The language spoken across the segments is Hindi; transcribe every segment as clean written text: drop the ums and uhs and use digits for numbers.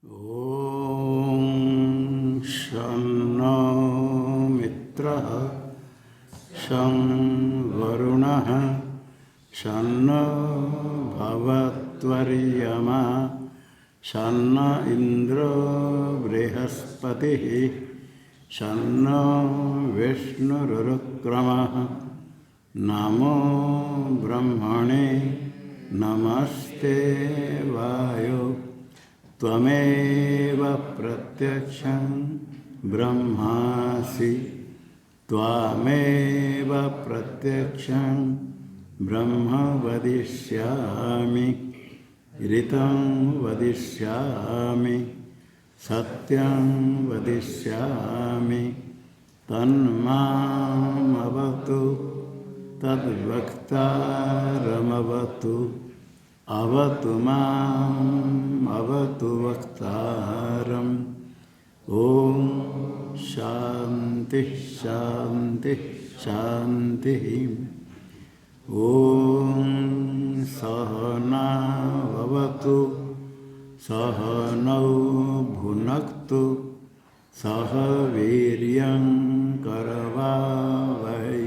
ॐ शन्नो मित्रः शं वरुणः शन्नो भवत्वर्यमा शन्न इन्द्रो बृहस्पतिः शन्नो विष्णुरुक्रमः नमो ब्रह्मणे नमस्ते वायो त्वमेव प्रत्यक्षं ब्रह्मासि त्वामेव प्रत्यक्षं ब्रह्म वदिष्यामि ऋतं वदिष्यामि सत्यं वदिष्यामि तन्मामवतु तद्वक्तारमवतु अवतु माम् अवतु वक्तारम्। ॐ शान्ति शान्ति शान्तिः। ॐ सहना भवतु सहनौ भुनक्तु सह वीर्यं करवावहै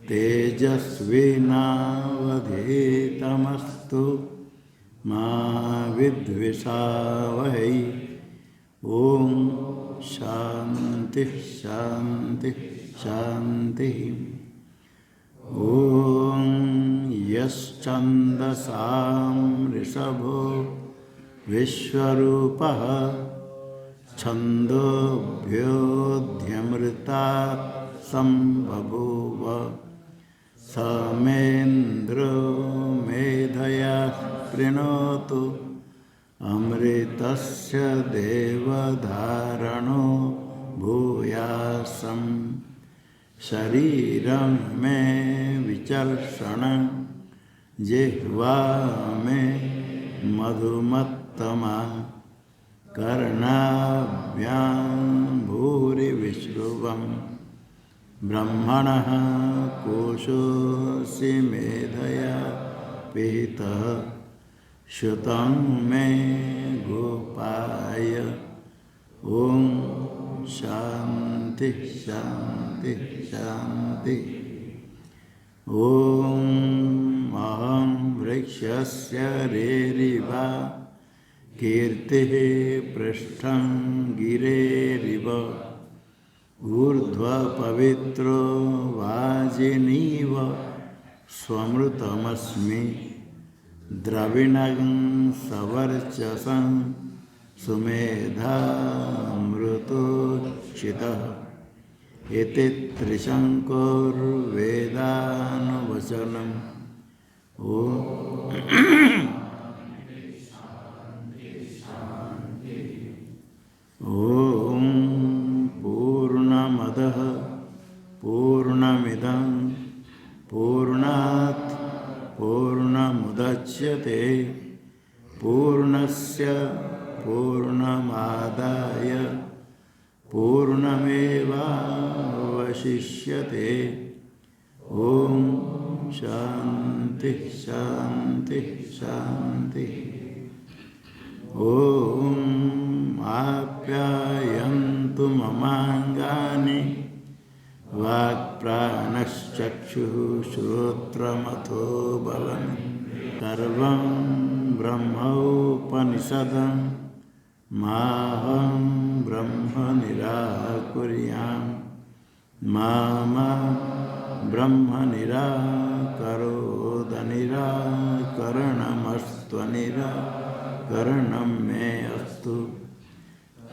तेजस्विनावधीतमस्तु मा विद्विषावहै। ॐ शान्ति शान्ति शान्तिः। ॐ यश्चन्दसां ऋषभो विश्वरूपः छन्दोभ्योऽध्यमृतात् सम्बभूव समेन्द्रो मेधया प्रणोतु अमृतस्य देवधारणो भूयासं शरीरं मे विचर्षणं जिह्वा मे मधुमत्तमा कर्णाभ्यां भूरिविश्रुवम् ब्रह्मणः कोशोऽसि मेधया पिहितः श्रुतं मे गोपाय। ॐ शान्ति शान्ति शान्ति। ॐ अहं वृक्षस्य रेरिवा कीर्तिः पृष्ठं गिरेरिव ऊर्ध्वपवित्रो वाजिनीव स्वमृतमस्मि द्रविणं सवर्चसं सुमेधामृतोक्षितः इति त्रिशङ्कुर्वेदानुवचनम्। ॐ पूर्णमदः पूर्णमिदं पूर्णात् पूर्णमुदच्यते पूर्णस्य पूर्णमादाय पूर्णमेवावशिष्यते। ॐ शान्ति शान्ति शान्ति। ॐ आप्यायन्तु ममाङ्गानि वाक्प्राणश्चक्षुः श्रोत्रमथो बलं सर्वं ब्रह्मोपनिषदं माहं ब्रह्म निराकुर्यां मा ब्रह्म निराकरोद निराकरणमस्त्वनिराकरणं मे अस्तु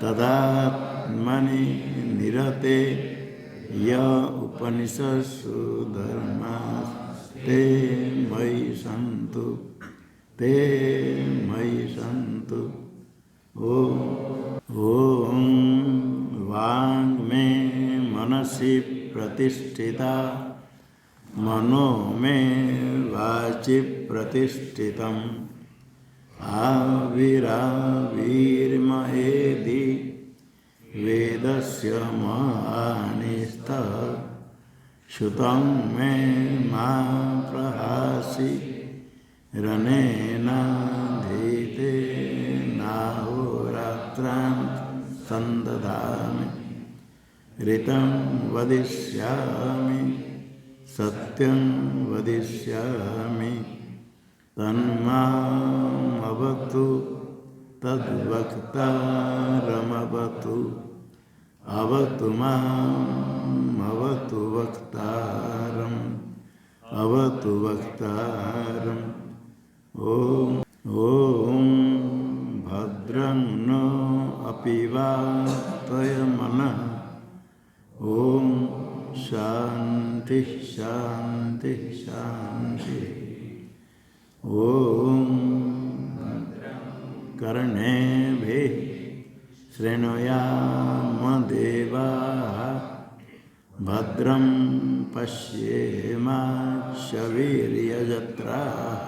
तदात्मनि निरते य उपनिषत्सु धर्मास्ते मयि सन्तु ते मयि सन्तु। ॐ वाङ् मे मनसि प्रतिष्ठिता मनो मे वाचि प्रतिष्ठितम् आविराविर्महेदि वेदस्य महानिस्तः श्रुतं मे मा प्रहासि रनेनाधीते नाहो संदधामि ऋतं वदिष्यामि सत्यं वदिष्यामि तन्मामवतु तद्वक्तारमवतु अवतु माम् अवतु वक्तारम् अवतु वक्तारम् ॐ भद्रं नो अपि वातयमनः ॐ शान्ति शान्ति शान्ति ॐ कर्णेभिः शृणुयाम देवाः भद्रं पश्येमाक्षवीर्यजत्राः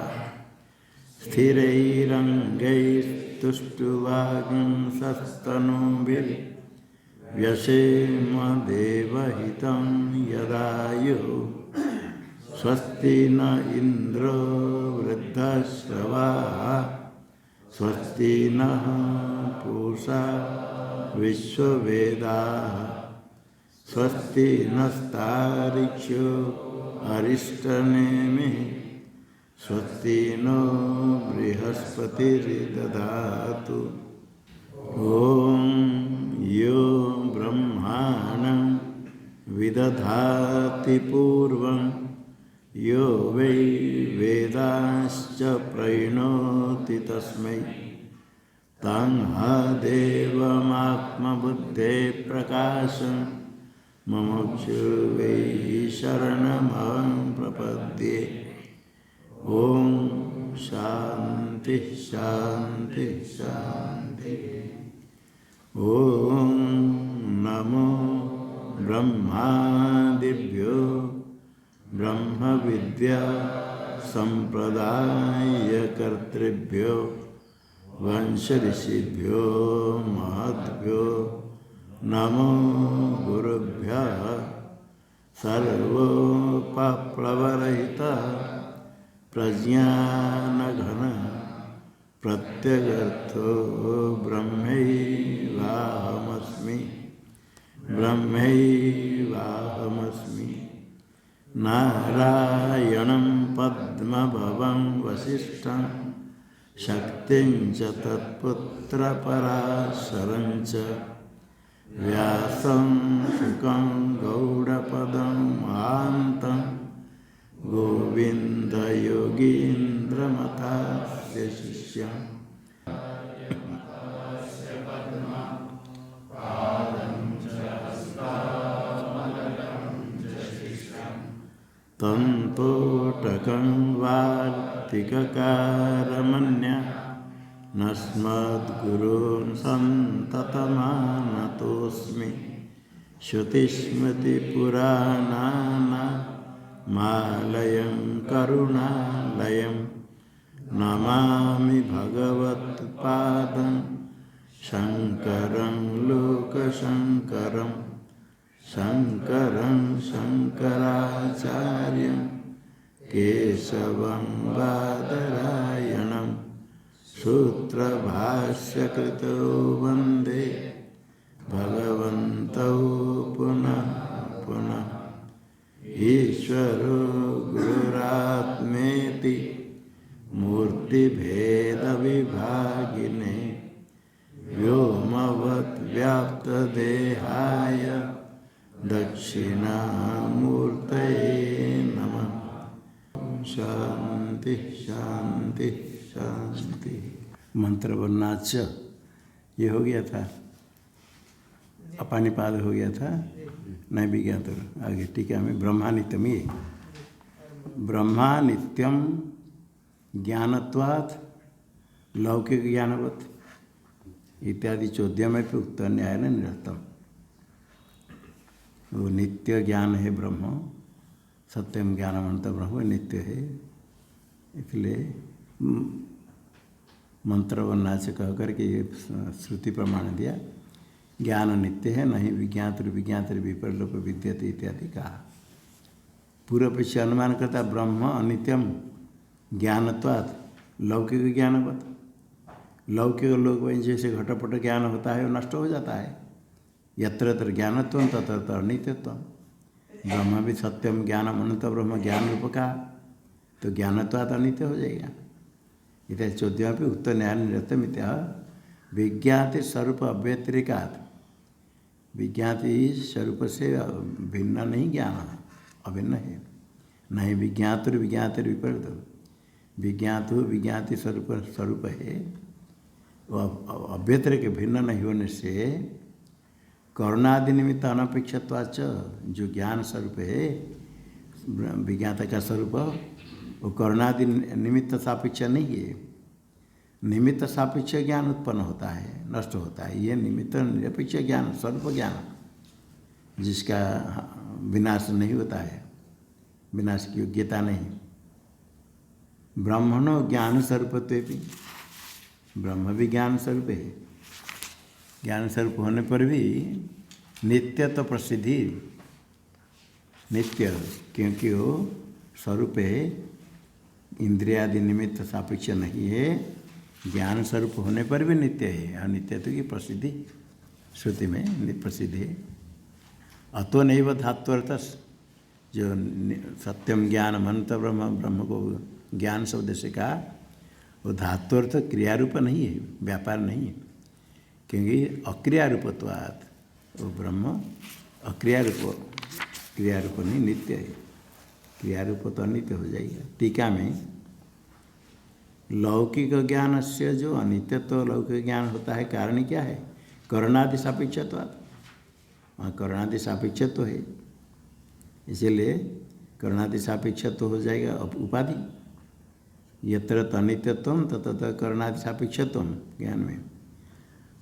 स्थिरैरङ्गैस्तुष्टुवागुंसस्तनूभिर्व्यसेम देवहितं यदायुः स्वस्ति न इन्द्रो वृद्धश्रवाः स्वस्ति नः पूषा विश्ववेदाः स्वस्ति नस्तार्क्ष्यो अरिष्टनेमिः स्वस्ति नो बृहस्पतिर्दधातु ॐ यो ब्रह्माणं विदधाति पूर्वं यो वै वेदांश्च प्रणोति तस्मै तं देवमात्मबुद्धेः प्रकाशं मुमुक्षु वै शरणमहं प्रपद्ये ॐ शान्ति शान्ति शान्ति ॐ नमो ब्रह्मादिभ्यो ब्रह्मविद्या संप्रदायकर्तृभ्यो वंशऋषिभ्यो महद्भ्यो नमो गुरुभ्यः सर्वोपप्लवरहितः प्रज्ञानघन प्रत्यगर्थो ब्रह्मैवाहमस्मि ब्रह्मैवाहमस्मि नारायणं पद्मभवं वसिष्ठं शक्तिं च तत्पुत्रपराशरं च व्यासं शुकं गौडपदं महान्तं गोविन्दयोगीन्द्रमथास्य शिष्यम् तन्तोटकं वार्तिककारमन्या नस्मद्गुरून् सन्ततमानतोऽस्मि श्रुतिस्मृतिपुराणानामालयं करुणालयं नमामि भगवत्पादं शङ्करं लोकशङ्करं शङ्करं शङ्कराचार्यं केशवं बादरायणं सूत्रभाष्यकृतो वन्दे भगवन्तौ पुनः पुनः ईश्वरो गुरुरात्मेति मूर्तिभेदविभागिने व्योमवद्व्याप्तदेहाय दक्षिणामूर्तये नमः। शांति शांति शांति। मंत्र वर्णाच ये हो गया था, अपानिपाद हो गया था, नहीं विज्ञात। आगे टीका में ब्रह्मा नित्यम, ये ब्रह्मा नित्यम ज्ञानत्वात् लौकिक ज्ञानवत् इत्यादि चौद्य में भी उक्त न्याय न निरस्तम। वो नित्य ज्ञान है ब्रह्म, सत्यम ज्ञानमंत ब्रह्म नित्य है। इसलिए मंत्र वर्णाच कह करके ये श्रुति प्रमाण दिया, ज्ञान नित्य है, नहीं विज्ञात विपरलोप विद्यते इत्यादि कहा। पूर्व पक्ष अनुमान करता ब्रह्म अनित्यम ज्ञानत्वात् लौकिक ज्ञानवत्, लौकिक लोक में जैसे घटपट ज्ञान होता है वो नष्ट हो जाता है। यत्र यत्र ज्ञानत्वं तत्र तत्र अनित्यत्वं। ब्रह्म भी सत्यम ज्ञानम अनंत ब्रह्म ज्ञान रूप का, तो ज्ञानत्वात् अनित्य हो जाएगा। इतना 14 पे उत्तर न्याय निरतम इत्या विज्ञाति स्वरूप अव्यतिरिकात्। विज्ञाति स्वरूप से भिन्न नहीं ज्ञान है, अभिन्न है। नहीं विज्ञातुर विज्ञातिर विपरीत। विज्ञातु विज्ञाति स्वरूप है, वो अभ्यतिरिक भिन्न नहीं होने से करुणादि निमित्त अनपेक्षत्वाच, जो ज्ञान स्वरूप है विज्ञात का स्वरूप, वो करुणादि निमित्त सापेक्ष नहीं है। निमित्त सापेक्ष ज्ञान उत्पन्न होता है, नष्ट होता है। ये निमित्त निरपेक्ष ज्ञान, स्वरूप ज्ञान, जिसका विनाश नहीं होता है, विनाश की योग्यता नहीं। ब्रह्मणो ज्ञान स्वरूपत्वे भी, ब्रह्म भी ज्ञान स्वरूप है। ज्ञान स्वरूप होने पर भी नित्य तो प्रसिद्धि, नित्य, क्योंकि वो स्वरूप है, इंद्रियादि निमित्त सापेक्ष नहीं है। ज्ञान स्वरूप होने पर भी नित्य है। अनित्यत्व की प्रसिद्धि श्रुति में प्रसिद्ध है। अतो नैव धात्वर्थ, जो सत्यम ज्ञान अनंत ब्रह्म, ब्रह्म को ज्ञान शब्द से कहा, वो धात्वर्थ क्रियारूप नहीं है, व्यापार नहीं है। क्योंकि अक्रियारूपत्वात्, वो ब्रह्म अक्रियारूप, क्रियारूप नहीं, नित्य है। क्रियारूप तो अनित्य हो जाएगा। टीका में लौकिक ज्ञान से जो अनित्यत्व लौकिक ज्ञान होता है, कारण क्या है? करणादि सापेक्षत्वात्। वहाँ करणादि सापेक्षत्व है, इसीलिए करणादि सापेक्षत्व हो जाएगा उपाधि। यत्र अनित्यत्वम तत्र करणादि सापेक्षत्वम ज्ञान में।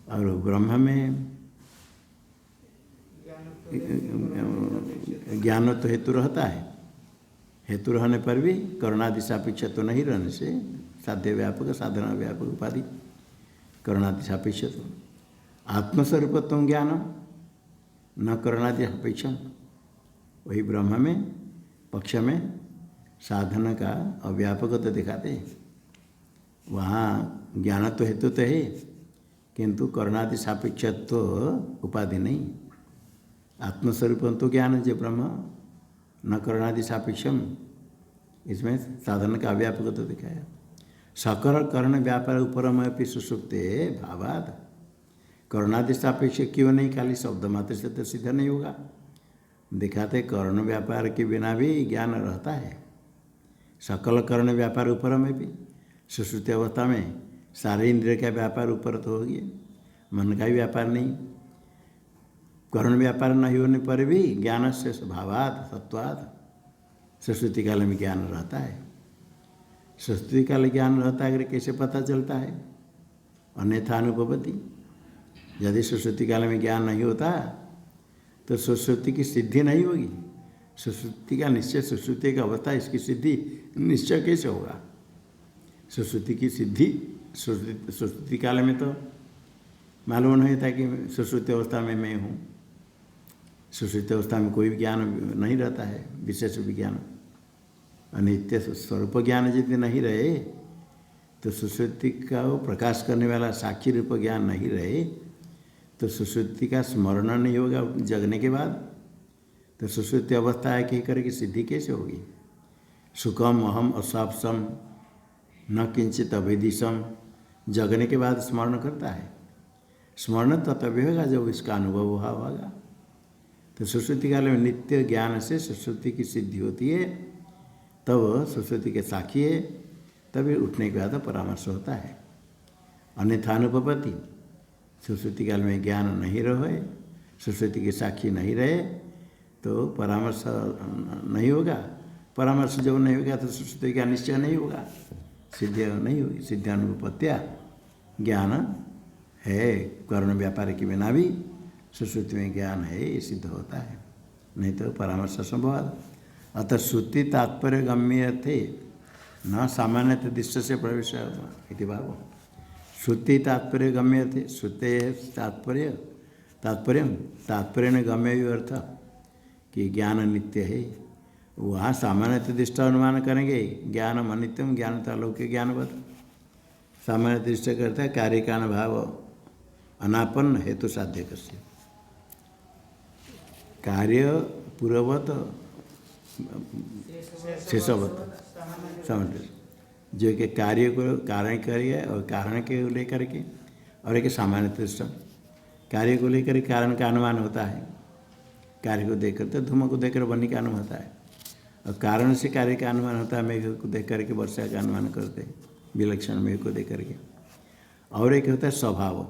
और ब्रह्म में ज्ञान तो हेतु रहता है, हेतु रहने पर भी करणादि सापेक्षत्व नहीं रहने से साध्य व्यापक साधना व्यापक उपाधि करणादि सापेक्षत्व। आत्मस्वरूपत्व ज्ञानम न करणादि सापेक्षम। वही ब्रह्म में पक्ष में साधन का अव्यापक तो दिखाते हैं। वहाँ ज्ञान तो हेतु तो है, किंतु करणादि सापेक्षत्व उपाधि नहीं। आत्मस्वरूप तो ज्ञान जो ब्रह्म, न करणादि सापेक्षम, इसमें साधन का अव्यापक तो दिखाया। सकल कर्ण व्यापार उपरमपि सुसुप्ते भावाद। करणादि सापेक्ष क्यों नहीं? खाली शब्द मात्र से तो सिद्ध नहीं होगा। दिखाते कर्ण व्यापार के बिना भी ज्ञान रहता है। सकल कर्ण व्यापार ऊपर में भी, सुश्रुति अवस्था में सारे इंद्रिय का व्यापार ऊपर तो हो गया, मन का ही व्यापार नहीं। कर्ण व्यापार नहीं होने पर भी ज्ञान से भावात सत्वाद सुश्रुति काल में ज्ञान रहता है। सुश्रुति काल ज्ञान रहता है, अगर कैसे पता चलता है? अन्यथा अनुभवती। यदि सुश्रुति काल में ज्ञान नहीं होता तो सुश्रुति की सिद्धि नहीं होगी। सुश्रुति का निश्चय, सुश्रुति का अवस्था, इसकी सिद्धि निश्चय कैसे होगा? सुश्रुति की सिद्धि सुश्रुति काल में तो मालूम नहीं था कि सुश्रुति अवस्था में मैं हूँ। सुश्रुति अवस्था में कोई ज्ञान नहीं रहता है, विशेष विज्ञान। अनित्य स्वरूप ज्ञान यदि नहीं रहे तो सुश्रुति का वो प्रकाश करने वाला साक्षी रूप ज्ञान नहीं रहे तो सुश्रुति का स्मरण नहीं होगा जगने के बाद। तो सुश्रुति अवस्था है कि करके सिद्धि कैसे होगी? सुखम अहम अस्वापसम न किंचित अभिदिशम, जगने के बाद स्मरण करता है। स्मरण तभी होगा जब इसका अनुभव हुआ होगा। तो सुश्रुति काल में नित्य ज्ञान से सुश्रुति की सिद्धि होती है, तब सुश्रुति के साक्षी है, तभी उठने के बाद परामर्श होता है। अन्यथा अनुपपति, सुश्रुति काल में ज्ञान नहीं रहे, सुश्रुति के साक्षी नहीं रहे तो परामर्श नहीं होगा। परामर्श जब नहीं होगा तो सुश्रुति का निश्चय नहीं होगा, सिद्ध नहीं होगी। सिद्धानुपत्या ज्ञान है, कर्ण व्यापार के बिना भी सुश्रुति में ज्ञान है, ये सिद्ध होता है, नहीं तो परामर्श संभव। अतः श्रुति तात्पर्य गम्य थे न सामान्य दृष्ट से प्रवेश इति भाव। श्रुति तात्पर्य गम्य थे, श्रुते तात्पर्य ने गम्य अर्थ कि ज्ञान नित्य है। वहाँ सामान्य दृष्ट अनुमान करेंगे ज्ञान अनित्यम, ज्ञान तो अलौकिक ज्ञानवत। सामान्य दृष्टि करता है कार्य कारण भाव अनापन्न हेतु साध्य कस्य कार्य पूर्ववत शेषवत समझ जो कि कार्य को कारण करिए और कारण के लेकर के और एक सामान्य दृष्टि कार्य को लेकर कारण का अनुमान होता है। कार्य को देख कर तो धूम को देखकर वन्य का अनुमान होता है और कारण से कार्य का अनुमान होता है। मेघ को देख करके वर्षा का अनुमान करते हैं विलक्षण मेघ को देख करके। और एक होता है स्वभाव,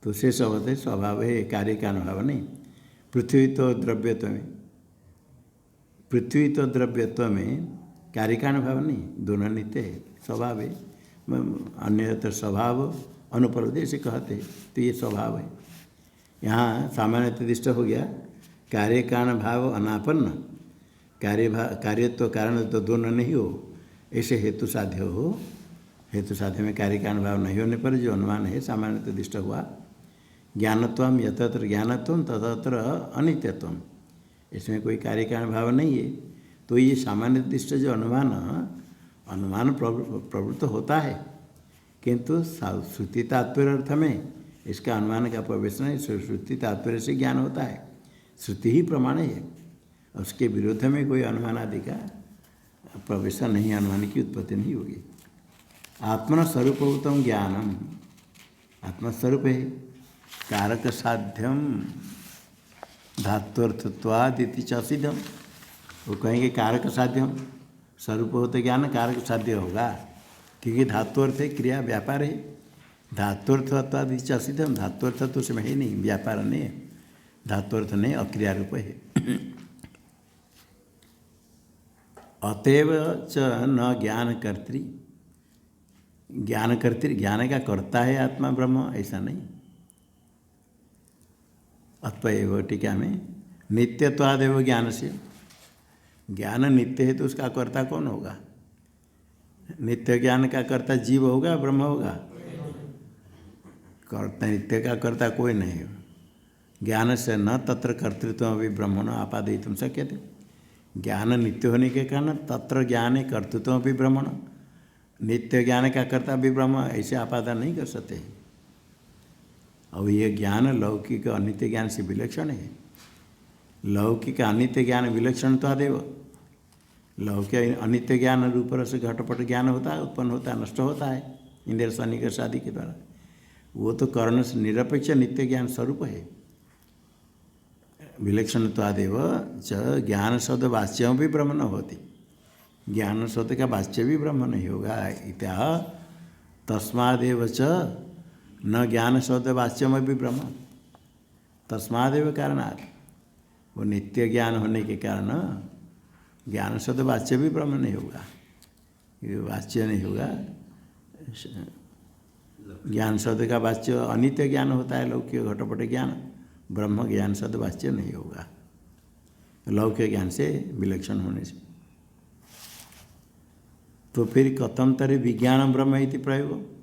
तो शेष होता है स्वभाव है कार्य का अनुभव नहीं। पृथ्वी तो द्रव्यत्व में, पृथ्वी तो द्रव्यत्व में कार्य का अनुभव नहीं, दोनों नित्य है, स्वभाव है। अन्यत्र स्वभाव अनुपलब्धि से कहते हैं, तो ये स्वभाव है। यहाँ सामान्य दृष्ट हो गया कार्य कारण भाव अनापन्न, कार्यत्व कारण तो दोनों नहीं हो, ऐसे हेतु साध्य हो। हेतु साध्य में कार्य कारण भाव नहीं होने पर जो अनुमान है सामान्य दृष्ट हुआ ज्ञानत्वम यतत्र ज्ञानत्वम ततत्र अनित्यत्वम, इसमें कोई कार्य कारण भाव नहीं है। तो ये सामान्य दृष्ट जो अनुमान प्रवृत्त होता है, किंतु श्रुति तात्पर्य अर्थ में इसका अनुमान का प्रवेश नहीं। श्रुति तात्पर्य से ज्ञान होता है, श्रुति ही प्रमाण है, उसके विरोध में कोई अनुमान आदि का प्रवेश नहीं, अनुमान की उत्पत्ति नहीं होगी। आत्मस्वरूपभूतम ज्ञानम, आत्मस्वरूप है, कारक साध्यम धात्वर्थत्वादिति च सिद्धम। वो कहेंगे कारक साध्यम, स्वरूप होते ज्ञान कारक साध्य होगा, क्योंकि धात्वर्थ है, क्रिया व्यापार है। धात्वर्थत्वादिति च सिद्धम, धात्वर्थ तो उसमें है नहीं, व्यापार नहीं है, धात्वर्थ नहीं, अक्रिया रूप है। अतएव च न ज्ञान कर्त्री, ज्ञान कर्त्री ज्ञान का करता है आत्मा ब्रह्म, ऐसा नहीं। अतएव टीका में नित्यत्वादेव ज्ञान से, ज्ञान नित्य है तो उसका कर्ता कौन होगा? नित्य ज्ञान का कर्ता जीव होगा ब्रह्म होगा? कर्ता नित्य का कर्ता कोई नहीं हो। ज्ञान से न तत्र कर्तृत्व अभी ब्रह्मण आपादयितुं शक्यते, ज्ञान नित्य होने के कारण तत्र ज्ञान कर्तृत्व भी ब्रह्मण, नित्य ज्ञान का कर्ता भी ब्रह्म, ऐसे आपादन नहीं कर सकते। और ये ज्ञान लौकिक अनित्य ज्ञान से विलक्षण है। लौकिक अनित्य ज्ञान विलक्षण तो आदेव, लौकिक अनित्य ज्ञान रूप रस घटपट ज्ञान होता है, उत्पन्न होता है, नष्ट होता है इंद्रिय सन्निकर्ष आदि के द्वारा। वो तो कर्ण से निरपेक्ष नित्य ज्ञान स्वरूप है। विलक्षण तो आदेव च ज्ञान शब्द वाच्य भी ब्रह्म न होती, ज्ञान शब्द का वाच्य भी ब्रह्म नहीं होगा। इत्या तस्मादेव च न ज्ञान शब्द वाच्यम भी ब्रह्म, तस्मादेव कारणात्, वो नित्य ज्ञान होने के कारण ज्ञान शब्द वाच्य भी ब्रह्म नहीं होगा, ये वाच्य नहीं होगा। ज्ञान शब्द का वाच्य अनित्य ज्ञान होता है, लौकिक घटपट ज्ञान, ब्रह्म ज्ञान शब्द वाच्य नहीं होगा लौकिक ज्ञान से विलक्षण होने से। तो फिर कथम तरी विज्ञान ब्रह्म इति प्रयोग,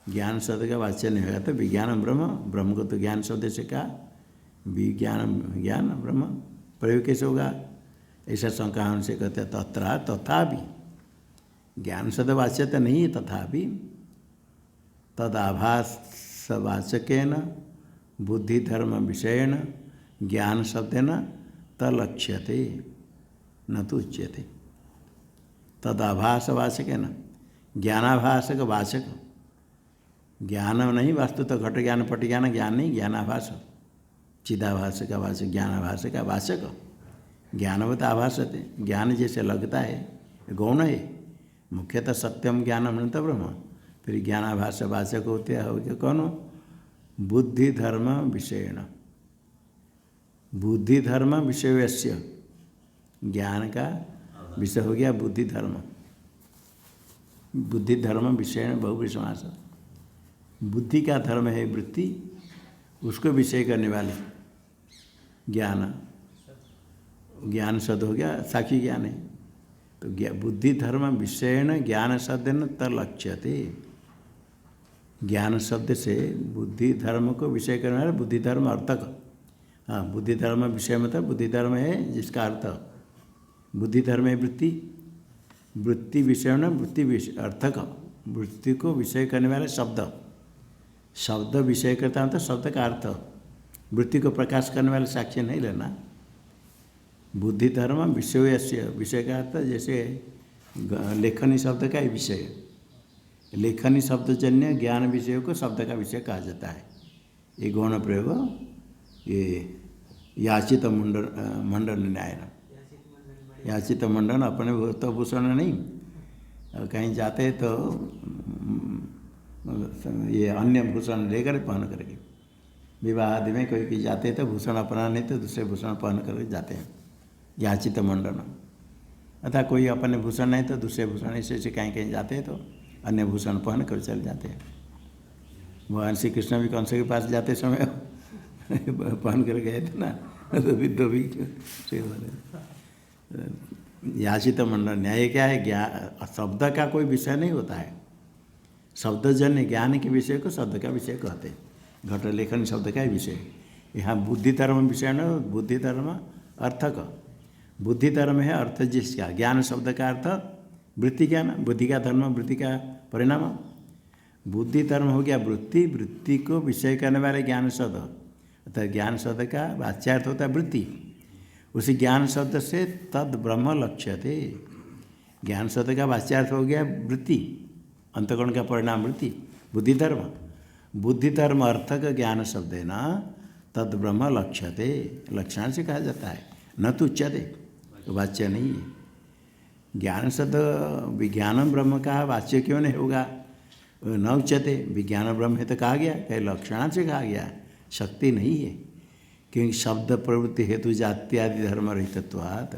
ज्ञान शब्द का वाच्य नहीं होगा तो विज्ञान ब्रह्म, ब्रह्म को तो ज्ञान शब्द से कहा, विज्ञान ज्ञान ब्रह्म प्रयोग कैसे होगा? ऐसा शंका उनसे कहते हैं तथा तथापि, ज्ञान शब्द वाच्य तो नहीं है, तथापि तदाभासवाचकेन बुद्धिधर्म विषयेण ज्ञान शब्देन तलक्ष्यते न तो उच्यते। तदाभासवाचकेन, ज्ञानाभासक वाचक, ज्ञान नहीं वास्तु तो घट ज्ञान पट ज्ञान, ज्ञान नहीं, ज्ञानाभास, चिदाभास का वाचक, ज्ञानाभास का वाचक, ज्ञानवत आभासते, ज्ञान जैसे लगता है गौण है, मुख्यतः सत्यम ज्ञानम अनंत ब्रह्म। फिर ज्ञानाभास वाचक होते हैं कौन? बुद्धि धर्म विषयण, बुद्धि धर्म विषयस्य, ज्ञान का विषय हो गया बुद्धि धर्म, बुद्धि धर्म विषयण बहुव्रीहि समास। बुद्धि का धर्म है वृत्ति, उसको विषय करने वाले ज्ञान, ज्ञान शब्द हो गया साक्षी ज्ञान है। तो बुद्धि धर्म विषयण ज्ञान शब्देन तलक्ष्यते, ज्ञान शब्द से बुद्धि धर्म को विषय करने वाला बुद्धि धर्म अर्थक। हाँ, बुद्धि धर्म विषय मतलब बुद्धि धर्म है जिसका अर्थ, बुद्धि धर्म है वृत्ति, वृत्ति विषय न वृत्ति विषय अर्थक, वृत्ति को विषय करने वाले शब्द, शब्द विषय करता है तो शब्द का अर्थ, वृत्ति को प्रकाश करने वाले साक्ष्य नहीं लेना। बुद्धि धर्म विषय, विषय का अर्थ जैसे लेखनी शब्द का ही विषय, लेखनी शब्दजन्य ज्ञान विषय को शब्द का विषय कहा जाता है। ये गौण प्रयोग, ये याचित मंडन न्याय, याचित मंडन अपने तो भूषण नहीं, कहीं जाते तो ये अन्य भूषण लेकर पहन करके, विवाह आदि में कोई भी जाते तो भूषण अपना नहीं तो दूसरे भूषण पहन करके जाते हैं, याचित मंडन। अतः कोई अपने भूषण नहीं तो दूसरे भूषण, ऐसे कहीं कहीं जाते हैं तो अन्य भूषण पहन कर चले जाते हैं। भगवान श्री कृष्ण भी कंस के पास जाते समय पहन कर गए थे ना, तो भी याचित मंडन न्याय क्या है? ज्ञान शब्द का कोई विषय नहीं होता है, शब्दजन्य ज्ञान के विषय को शब्द का विषय कहते हैं। घट लेखन शब्द का ही विषय, यहाँ बुद्धि धर्म विषय न, बुद्धि धर्म अर्थ का, बुद्धि धर्म है अर्थ जिसका, ज्ञान शब्द का अर्थ वृत्ति ज्ञान, बुद्धि का धर्म वृत्ति का परिणाम। बुद्धि धर्म हो गया वृत्ति, वृत्ति को विषय करने वाले ज्ञान शब्द, अर्थात ज्ञान शब्द का वाच्यार्थ होता है वृत्ति। उसी ज्ञान शब्द से तद ब्रह्म लक्ष्यते, ज्ञान शब्द का वाच्यार्थ हो गया वृत्ति, अंतःकरण का परिणाम वृत्ति, बुद्धि धर्म। बुद्धि धर्म अर्थ का ज्ञान शब्द है ना, तद ब्रह्म लक्ष्यते, लक्षण से कहा जाता है, न तो उच्यते, वाच्य नहीं है। ज्ञान शब्द विज्ञानम ब्रह्म का वाच्य क्यों नहीं होगा? न उच्यते, विज्ञान ब्रह्म है तो कहा गया, कहीं लक्षण से कहा गया, शक्ति नहीं है। क्योंकि शब्द प्रवृत्ति हेतु जात्यादि धर्म रहितत्वात्,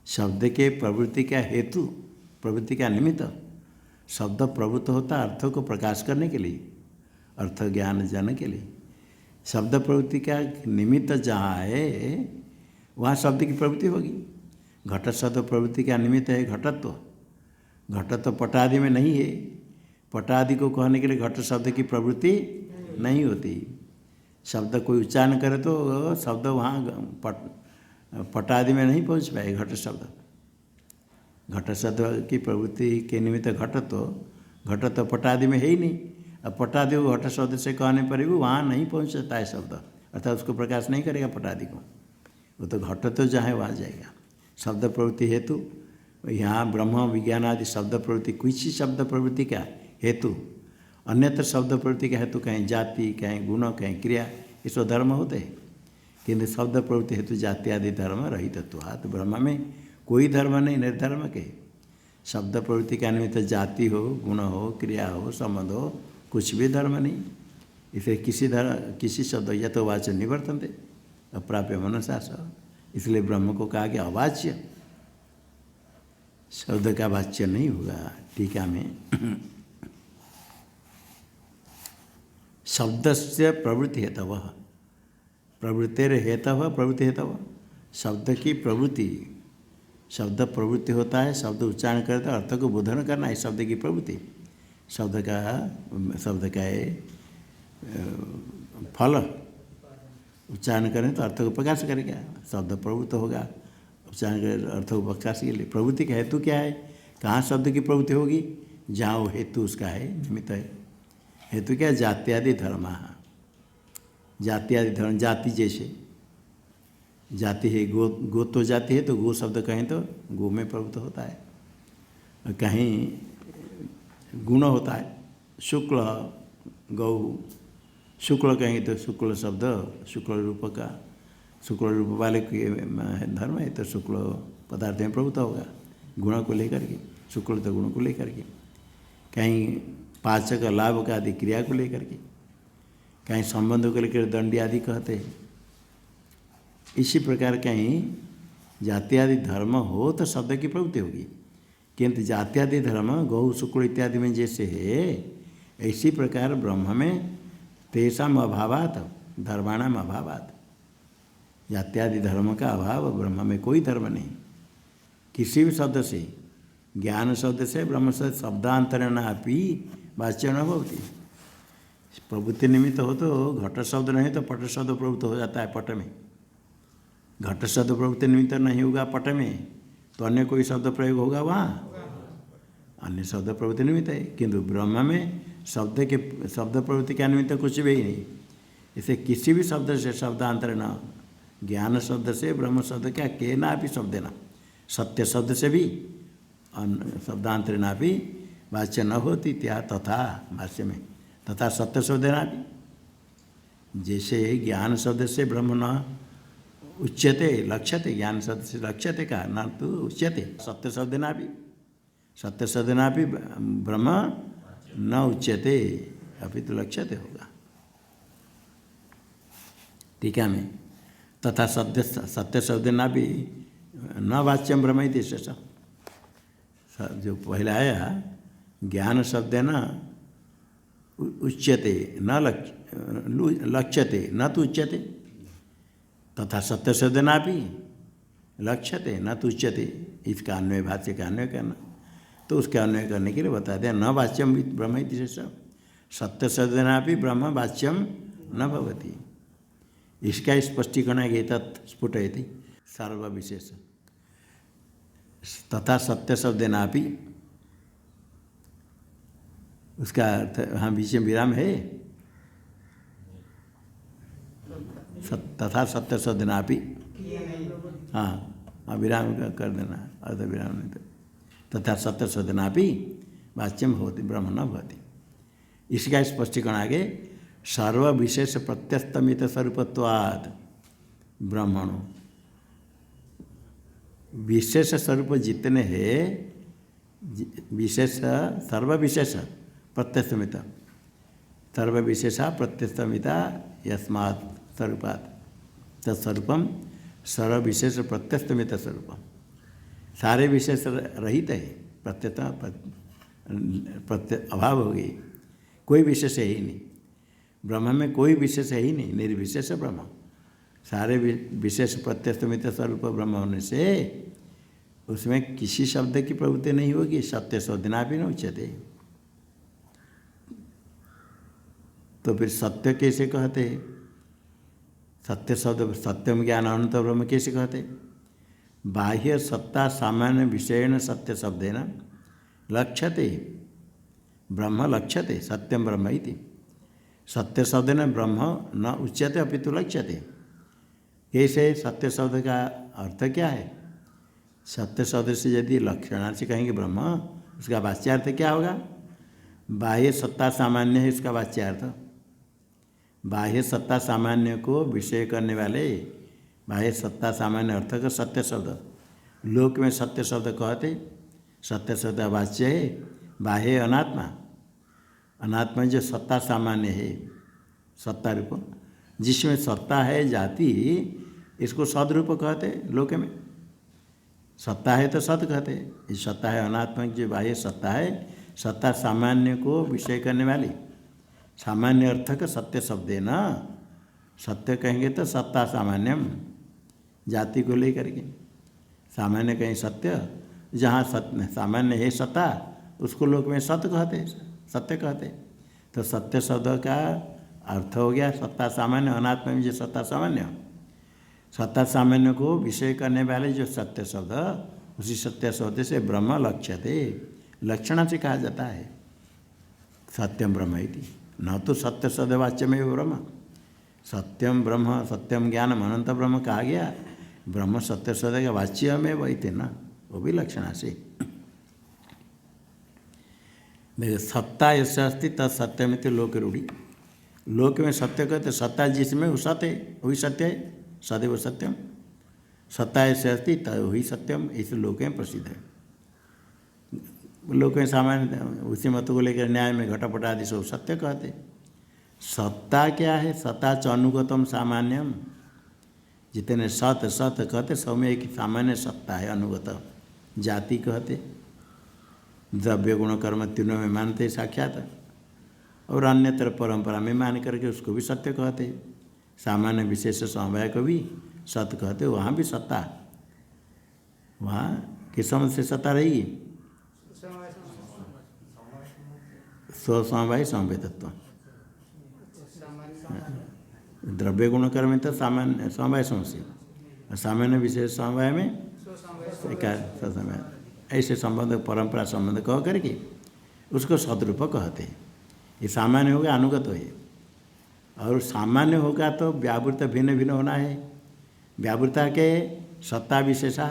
शब्द के प्रवृत्ति का हेतु, प्रवृत्ति का निमित्त, शब्द प्रवृत्त होता अर्थ को प्रकाश करने के लिए, अर्थ ज्ञान जन के लिए। शब्द प्रवृत्ति का निमित्त जहाँ है वहाँ शब्द की प्रवृत्ति होगी। घट शब्द प्रवृत्ति का निमित्त है घटत्व, घटत्व पटादि में नहीं है, पटादि को कहने के लिए घट शब्द की प्रवृत्ति नहीं होती। शब्द कोई उच्चारण करे तो शब्द वहाँ पटादि में नहीं पहुँच पाए। घट शब्द, घट शब्द की प्रवृत्ति के निमित्त घटत्व पटादि में है ही नहीं। अब पटादि को घट शब्द से कहने पर भी वहाँ नहीं पहुँच सकता है शब्द, अर्थात उसको प्रकाश नहीं करेगा पटादि को, वो तो घटत्व जहाँ है वहाँ जाएगा। शब्द प्रवृत्ति हेतु यहाँ ब्रह्म विज्ञान आदि शब्द प्रवृत्ति, किसी शब्द प्रवृत्ति का हेतु, अन्यत्र शब्द प्रवृत्ति का हेतु कहीं जाति, कहीं गुण, कहीं क्रिया, ये सब धर्म होते हैं। किंतु शब्द प्रवृत्ति हेतु जाति आदि धर्म रहितत्वात्, ब्रह्म में कोई धर्म नहीं, निर्धर्म के। शब्द प्रवृत्ति का निमित्त जाति हो, गुण हो, क्रिया हो, संबंध हो, कुछ भी धर्म नहीं। इसलिए किसी शब्द यथोवाच्य निवर्तन्ते अप्राप्य मनसा स, इसलिए ब्रह्म को कहा गया अवाच्य, शब्द का वाच्य नहीं होगा। टीका में शब्द से प्रवृत्ति हेतव, प्रवृत्तिर हेतव प्रवृत्ति हेतव, शब्द की प्रवृत्ति, शब्द प्रवृत्ति होता है, शब्द उच्चारण करता है, अर्थ को बोधन करना है शब्द की प्रवृत्ति। शब्द का फल उच्चारण करें तो अर्थ को प्रकाश करेगा, शब्द प्रवृत्त होगा, उच्चारण करें अर्थ को प्रकाश के लिए। प्रवृत्ति का हेतु क्या है? कहाँ शब्द की प्रवृत्ति होगी? जहाँ वो हेतु उसका है, निमित्त है। हेतु क्या? जात्यादि धर्म, जात्यादि धर्म, जाति जैसे जाति है, गो तो जाति है, तो गो शब्द कहें तो गो में प्रवृत्त होता है। कहीं गुण होता है, शुक्ल गौ, शुक्ल कहेंगे तो शुक्ल शब्द शुक्ल रूप का, शुक्ल रूप वाले के धर्म है तो शुक्ल पदार्थ में प्रभुत्व होगा, गुण को लेकर के, शुक्ल तो गुण को लेकर के। कहीं पाचक लाभ का आदि क्रिया को लेकर के, कहीं संबंधों को लेकर दंडी आदि कहते हैं। इसी प्रकार कहीं जात्यादि धर्म हो तो शब्द की प्रवृत्ति होगी, किंतु जात्यादि धर्म गौ शुक्ल इत्यादि में जैसे है, इसी प्रकार ब्रह्म में तेषाम अभावात धर्माणाम अभावात, जात्यादि धर्म का अभाव, ब्रह्म में कोई धर्म नहीं। किसी भी शब्द से, ज्ञान शब्द से ब्रह्म से शब्दांतरण अपि वाच्य न होती। प्रवृत्ति निमित्त हो तो घट शब्द नहीं तो पट शब्द प्रवृत्त हो जाता है पट में। घट शब्द प्रवृत्ति निमित्त नहीं होगा पट में तो अन्य कोई शब्द प्रयोग होगा वहाँ। अन्य शब्द प्रवृत्ति निमित्त है, किंतु ब्रह्म में शब्द प्रवृत्ति का निमित्त कुछ भी नहीं। इसे किसी भी शब्द से शब्दांतर न, ज्ञान शब्द से ब्रह्म शब्द क्या के ना भी शब्द ना, सत्य शब्द से भी शब्दांतर ना भी वाच्य न होती त्या तथा भाष्य में तथा सत्य शब्द ना भी, जैसे ज्ञान शब्द से ब्रह्म न उच्यते लक्ष्यते, ज्ञान शब्द से लक्ष्यते का न तो उच्यते, सत्य शब्द ना भी, सत्य शब्द ना भी ब्रह्म न उच्यते अभी तो लक्ष्यते होगा। टीका में तथा सत्य शब्द ना भी न वाच्यम ब्रह्म इति शेष, जो पहले आया ज्ञान शब्द न उच्यते न लक्ष्यते न तो उच्यते, तथा सत्य शब्द ना भी लक्ष्यते न तो उच्यते, इसका अन्वय भाष्य का अन्वय करना, तो उसका अन्वय करने के लिए बता दें न वाच्यम ब्रह्म इति शेष, सत्य शब्द ना भी ब्रह्म वाच्यम न भवति। इसका स्पष्टीकरण है तत् स्फुटयति सर्वविशेष, तथा सत्य शब्द ना भी, उसका अर्थ हाँ बीच में विराम है, तथा सत्य शब्द ना भी, हाँ विराम कर देना, अर्ध विराम नहीं तो तथा सत्य शब्द ना भी वाच्यम होती ब्रह्म न भवति। इसका स्पष्टीकरण आगे सर्व विशेष प्रत्यस्तमित स्वरूपत्वात् ब्रह्मणो, विशेष स्वरूप जितने हैं विशेष सर्वविशेष प्रत्यस्तमित, सर्वविशेषा प्रत्यस्तमिता यस्मात् स्वरूपात् तत्स्वरूपम सर्वविशेष प्रत्यस्तमित स्वरूपम, सारे विशेष रहित है, प्रत्यय अभाव हो गई, कोई विशेष है ही नहीं, ब्रह्म में कोई विशेष है ही नहीं, निर्विशेष ब्रह्म, सारे विशेष प्रत्यस्तमित स्वरूप ब्रह्म होने से उसमें किसी शब्द की प्रवृत्ति नहीं होगी, सत्य शब्दना भी न उच्यते। तो फिर सत्य कैसे कहते हैं? सत्य शब्द सत्यम ज्ञान अनंत ब्रह्म कैसे कहते? बाह्य सत्ता सामान्य विषयण सत्य शब्देन लक्ष्यते ब्रह्म लक्ष्यते सत्यम ब्रह्म इति, सत्य शब्द न ब्रह्म न उच्यते अपितु लक्ष्यते। कैसे? सत्य शब्द का अर्थ क्या है? सत्य शब्द से यदि लक्षणा से कहेंगे ब्रह्म, उसका वाच्यार्थ क्या होगा? बाह्य सत्ता सामान्य है इसका वाच्यार्थ, बाह्य सत्ता सामान्य को विषय करने वाले बाह्य सत्ता सामान्य अर्थ का सत्य शब्द, लोक में सत्य शब्द कहते, सत्य शब्द वाच्य है बाह्य अनात्मा, अनात्मा जो सत्ता सामान्य है सत्ता रूप, जिसमें सत्ता है जाति, इसको सदरूप कहते लोक में, सत्ता है तो सत कहते, ये सत्ता है अनात्मा जो बाह्य सत्ता है, सत्ता सामान्य को विषय करने वाली, सामान्य अर्थ का सत्य शब्द है ना, सत्य कहेंगे तो सत्ता सामान्यम, जाति को लेकर के सामान्य कहें सत्य, जहाँ सत्य सामान्य है सत्ता उसको लोक में सत्य कहते, सत्य कहते। तो सत्य शब्द का अर्थ हो गया सत्ता सामान्य, अनात्मा में जो सत्ता सामान्य, सत्ता सामान्य को विषय करने वाले जो सत्य शब्द, उसी सत्य शब्द से ब्रह्म लक्ष्यते, लक्षणा से कहा जाता है सत्यम ब्रह्म इति, न तो सत्य शब्द वाच्य में ब्रह्म, सत्यम ब्रह्म सत्यम ज्ञानम अनंत ब्रह्म कहा गया, ब्रह्म सत्य शब्द का वाच्य में वही थे ना, वो भी लक्षणा से। सत्ता यश अस्ति तत्सत्यम इति लोक रूढ़ी, लोक में सत्य कहते सत्ता जिसमें वो सत्य है, वही सत्य है, सदैव सत्यम, सत्ता यश अस्ति तद वही सत्यम, इस लोक में प्रसिद्ध है। लोक में सामान्य उसी मत को लेकर न्याय में घटपट आदि सब सत्य कहते। सत्ता क्या है? सत्ता च अनुगतम सामान्यम, जितने सत सत कहते सब में एक सामान्य सत्ता है अनुगत, जाति कहते, द्रव्य गुण कर्म तीनों में मानते साक्षात, और अन्यत्र परंपरा में मान करके उसको भी सत्य कहते, सामान्य विशेष समवाय को भी सत्य कहते, वहाँ भी सत्ता, वहाँ किस समझ से सत्ता रही? स्वसमवाय समवेतत्व, द्रव्य गुण कर्म में तो सामान्य समवाय समस्या, और सामान्य विशेष समवाय में ससमवाय, ऐसे संबंध परंपरा संबंध कह करके उसको सदरूप कहते हैं। ये सामान्य होगा अनुगत है, और सामान्य होगा तो व्यावृत भिन्न भिन्न होना है। व्यावृता के सत्ता विशेषा,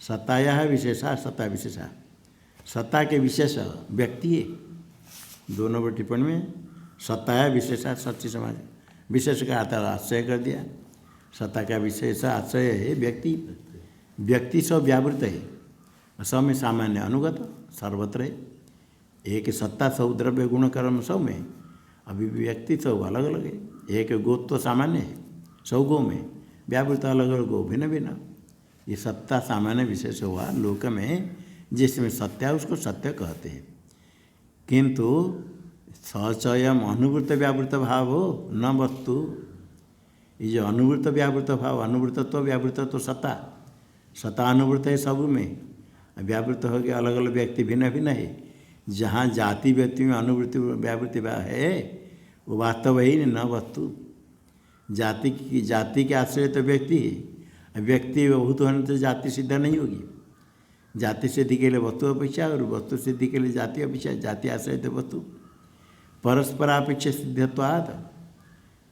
सत्ताया विशेषा, सत्ता विशेषा, सत्ता के विशेष व्यक्ति है। दोनों पर टिप्पणी में सत्ताया विशेषा सच्ची समाज, विशेष का अर्थ आश्रय कर दिया। सत्ता का विशेष आश्रय है व्यक्ति, व्यक्ति सब व्यावृत है, सब में सामान्य अनुगत सर्वत्र है। एक सत्ता सब द्रव्य गुण कर्म सब में, अभी व्यक्ति सब अलग अलग है। एक गोत्व तो सामान्य है, सब गो में व्यावृत अलग अलग गो भिन्न भिन्न। ये सत्ता सामान्य विशेष हुआ लोक में, जिसमें सत्य है उसको सत्य कहते हैं। किंतु सचयम अनुवृत्त व्यावृत भाव हो न वस्तु। ये जो अनुवृत्त व्यावृत भाव, अनुवृत्तत्व व्यावृतत्व सत्ता, सत्ता अनुवृत्त है सब में, व्यावृत हो गया अलग अलग व्यक्ति भिन्न भिन्न है। जहाँ जाति व्यक्ति में अनुवृत्ति व्यावृत्ति है वो वास्तव ही न वस्तु। जाति के आश्रय तो व्यक्ति है, व्यक्ति बहुत होने तो जाति सिद्ध नहीं होगी। जाति सिद्धि के लिए वस्तु अपेक्षा और वस्तु सिद्धि के लिए जाति अपेक्षा, जाति आश्रय तो वस्तु। परस्परापेक्षा सिद्धत्वात्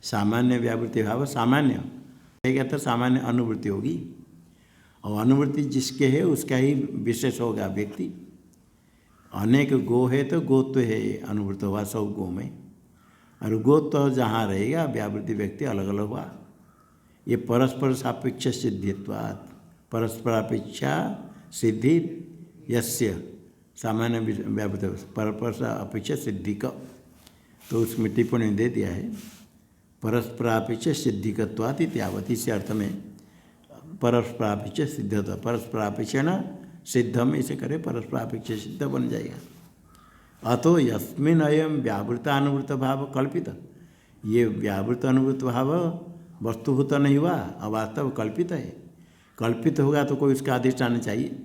सामान्य व्यावृत्ति भाव, सामान्य रहेगा तो सामान्य अनुवृत्ति होगी, और अनुवृत्ति जिसके है उसका ही विशेष होगा व्यक्ति। अनेक गो है तो गोत्व है अनुवृत्त हुआ सब गो में, और गोत्व जहाँ रहेगा व्यावृत्ति व्यक्ति अलग अलग हुआ। ये परस्पर सापेक्ष सिद्धित्वात्, परस्परापेक्षा सिद्धि यस्य सामान्य व्यावृत्ति परस्पर अपेक्षा सिद्धि का, तो उसमें टिप्पणी दे दिया है परस्परापेक्षा सिद्धिकत्वात् इत्यावत। इस अर्थ में परस्परापेक्षा सिद्धत्व, परस्परापेक्षण सिद्धम इसे करे परस्परापेक्षा सिद्ध बन जाएगा। अतो यस्मिन् अयम व्यावृत अनुवृत्त भाव कल्पित, ये व्यावृत अनुवृत्त भाव वस्तुभूत नहीं हुआ, अवास्तव कल्पित है। कल्पित होगा तो कोई उसका अधिष्ठान चाहिए,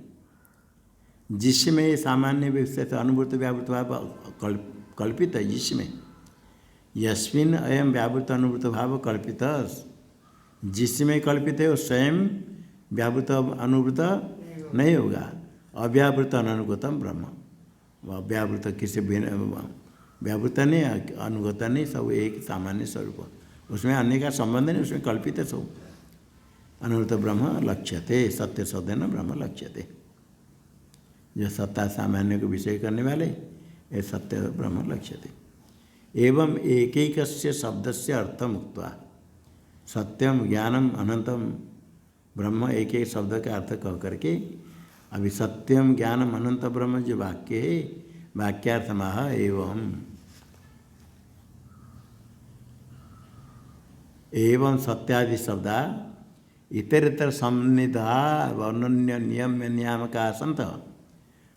जिसमें सामान्य विशेष अनुवृत्त व्यावृत भाव कल्पित है। जिसमें यस्मिन् अयम व्यावृत अनुवृत्त भाव कल्पित, जिसमें कल्पित है वो स्वयं व्यावृत अनुवृत्त नहीं होगा। अव्यावृत अनुगतम ब्रह्म, व्यावृत किसी व्यावृत नहीं अनुगत नहीं, सब एक सामान्य स्वरूप, उसमें अन्य का संबंध नहीं, उसमें कल्पित है सब। अनुवृत ब्रह्म लक्ष्यते, सत्य सदैव ब्रह्म लक्ष्यते। जो सत्ता सामान्य को विषय करने वाले ये सत्य ब्रह्म लक्ष्यते। एवं एकैकस्य शब्दस्य अर्थम उक्त्वा, सत्यम ज्ञानम अनंतम ब्रह्म, एक एक शब्द का अर्थ कह करके अभी सत्यम ज्ञानम अनंत ब्रह्म जो वाक्य है, वाक्यार्थ माह एवं सत्यादि शब्दा इतरेतर सन्निधा वर्ण्य नियम नियामका संत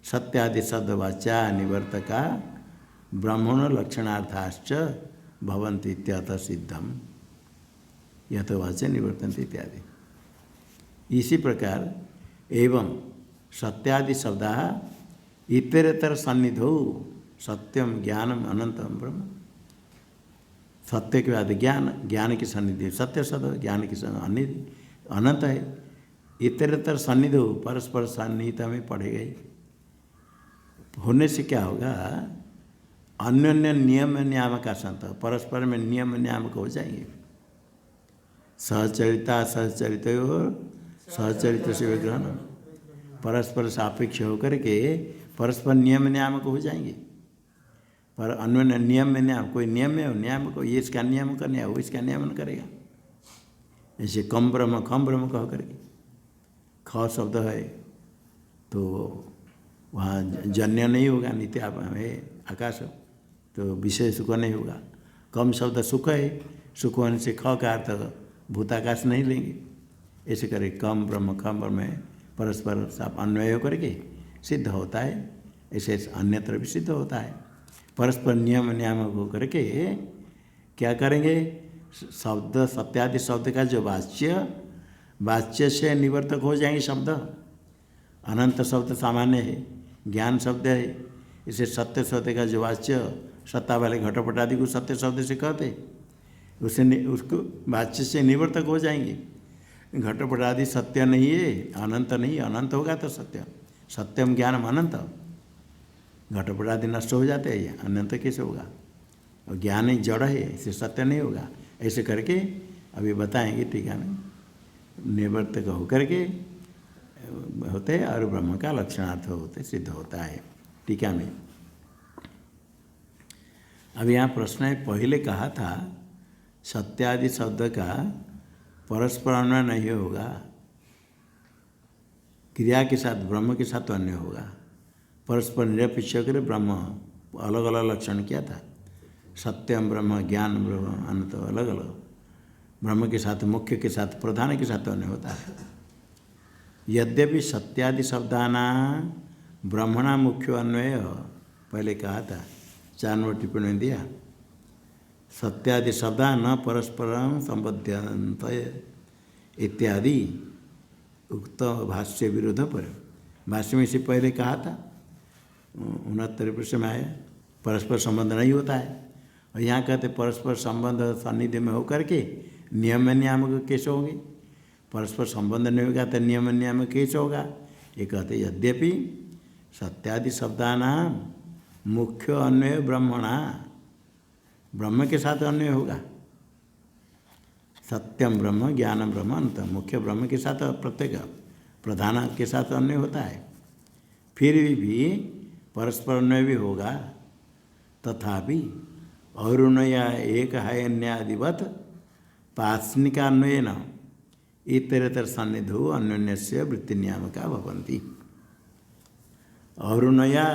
सत्यादि शब्दवाच्या निवर्तका ब्रह्मण लक्षणार्थाश्च भवन्ति इत्यतः सिद्धम यथवाच्य निवर्तन्ति इत्यादि। इसी प्रकार एवं सत्यादि शब्दा इतरेतर सन्निधौ सत्यम ज्ञानम अनंतम ब्रह्म, सत्य के बाद ज्ञान, ज्ञान की सन्निधि सत्य शब्द, ज्ञान की सन्निधि अनंत है। इतरेतर सन्निधि परस्पर सन्निहित में पड़ेगा ही। होने से क्या होगा, अन्योन्य नियम नियामक का संत, परस्पर में नियम नियामक हो जाएंगे। सहचरिता सहचरित सहचरित से विग्रहण, परस्पर सापेक्ष होकर के परस्पर नियम नियामक हो जाएंगे। पर अन्य नियम में नियम, कोई नियम में हो नियामक हो, ये इसका नियम करने वो इसका नियमन करेगा। जैसे कम ब्रह्म कह करके ख शब्द है तो वहाँ जन्य नहीं होगा, नित्य है आकाश, तो विषय सुख नहीं होगा। कम शब्द सुख है, सुख होने से ख का अर्थ भूताकाश नहीं लेंगे। ऐसे करे कम ब्रह्म में परस्पर अन्वय करके सिद्ध होता है, ऐसे अन्यत्र भी सिद्ध होता है। परस्पर नियम नियामक हो करके क्या करेंगे, शब्द सत्यादि शब्द का जो वाच्य से निवर्तक हो जाएंगे शब्द। अनंत शब्द सामान्य है, ज्ञान शब्द है, इसे सत्य शब्द का जो वाच्य सत्ता वाले घटपट आदि को सत्य शब्द से कहते, उसको वाच्य से निवर्तक हो जाएंगे। घटपट आदि सत्य नहीं है, अनंत नहीं, अनंत होगा तो सत्य, सत्यम ज्ञानम अनंत, घटपट आदि नष्ट हो जाते हैं, ये अनंत कैसे होगा? और ज्ञान ही जड़ है, इससे सत्य नहीं होगा। ऐसे करके अभी बताएंगे टीका में, निवर्तक होकर के होते और ब्रह्म का लक्षणार्थ होते सिद्ध होता है टीका में। अब यहाँ प्रश्न है, पहले कहा था सत्यादि शब्द का परस्पर अन्वय नहीं होगा, क्रिया के साथ ब्रह्म के साथ अन्य होगा। परस्पर निरपेक्ष कर ब्रह्म अलग अलग लक्षण किया था, सत्यम ब्रह्म, ज्ञान ब्रह्म, अनंत अलग अलग। ब्रह्म के साथ मुख्य के साथ प्रधान के साथ अन्य होता है। यद्यपि सत्यादि शब्दाना ब्रह्मणा मुख्य अन्वय, पहले कहा था 4 नंबर टिप्पणी में दिया, सत्यादि शब्दा न परस्परम संबध्यंत इत्यादि उक्त भाष्य विरोध पर। भाष्य में से पहले कहा था 69 प्रश्न में आया परस्पर संबंध नहीं होता है, और यहाँ कहते परस्पर संबंध सान्निध्य में होकर के नियम नियामक कैसे होंगे? परस्पर संबंध नहीं होगा तो नियम नियामक कैसे होगा? ये कहते यद्यपि सत्यादि शब्दानाम मुख्य अन्वय ब्रह्मणा, ब्रह्म के साथ अन्वय होगा। सत्यम ब्रह्म, ज्ञानम ब्रह्म, अनंत, मुख्य ब्रह्म के साथ प्रत्येक प्रधान के साथ अन्वय होता है। फिर भी परस्पर अन्वय भी होगा, तथापि औरुणया एक है अन्यादिवत पार्ष्णिकान्वय न इतरेतर सन्निधो अन्योन्यस्य वृत्ति नियामका भवन्ति। औरुणया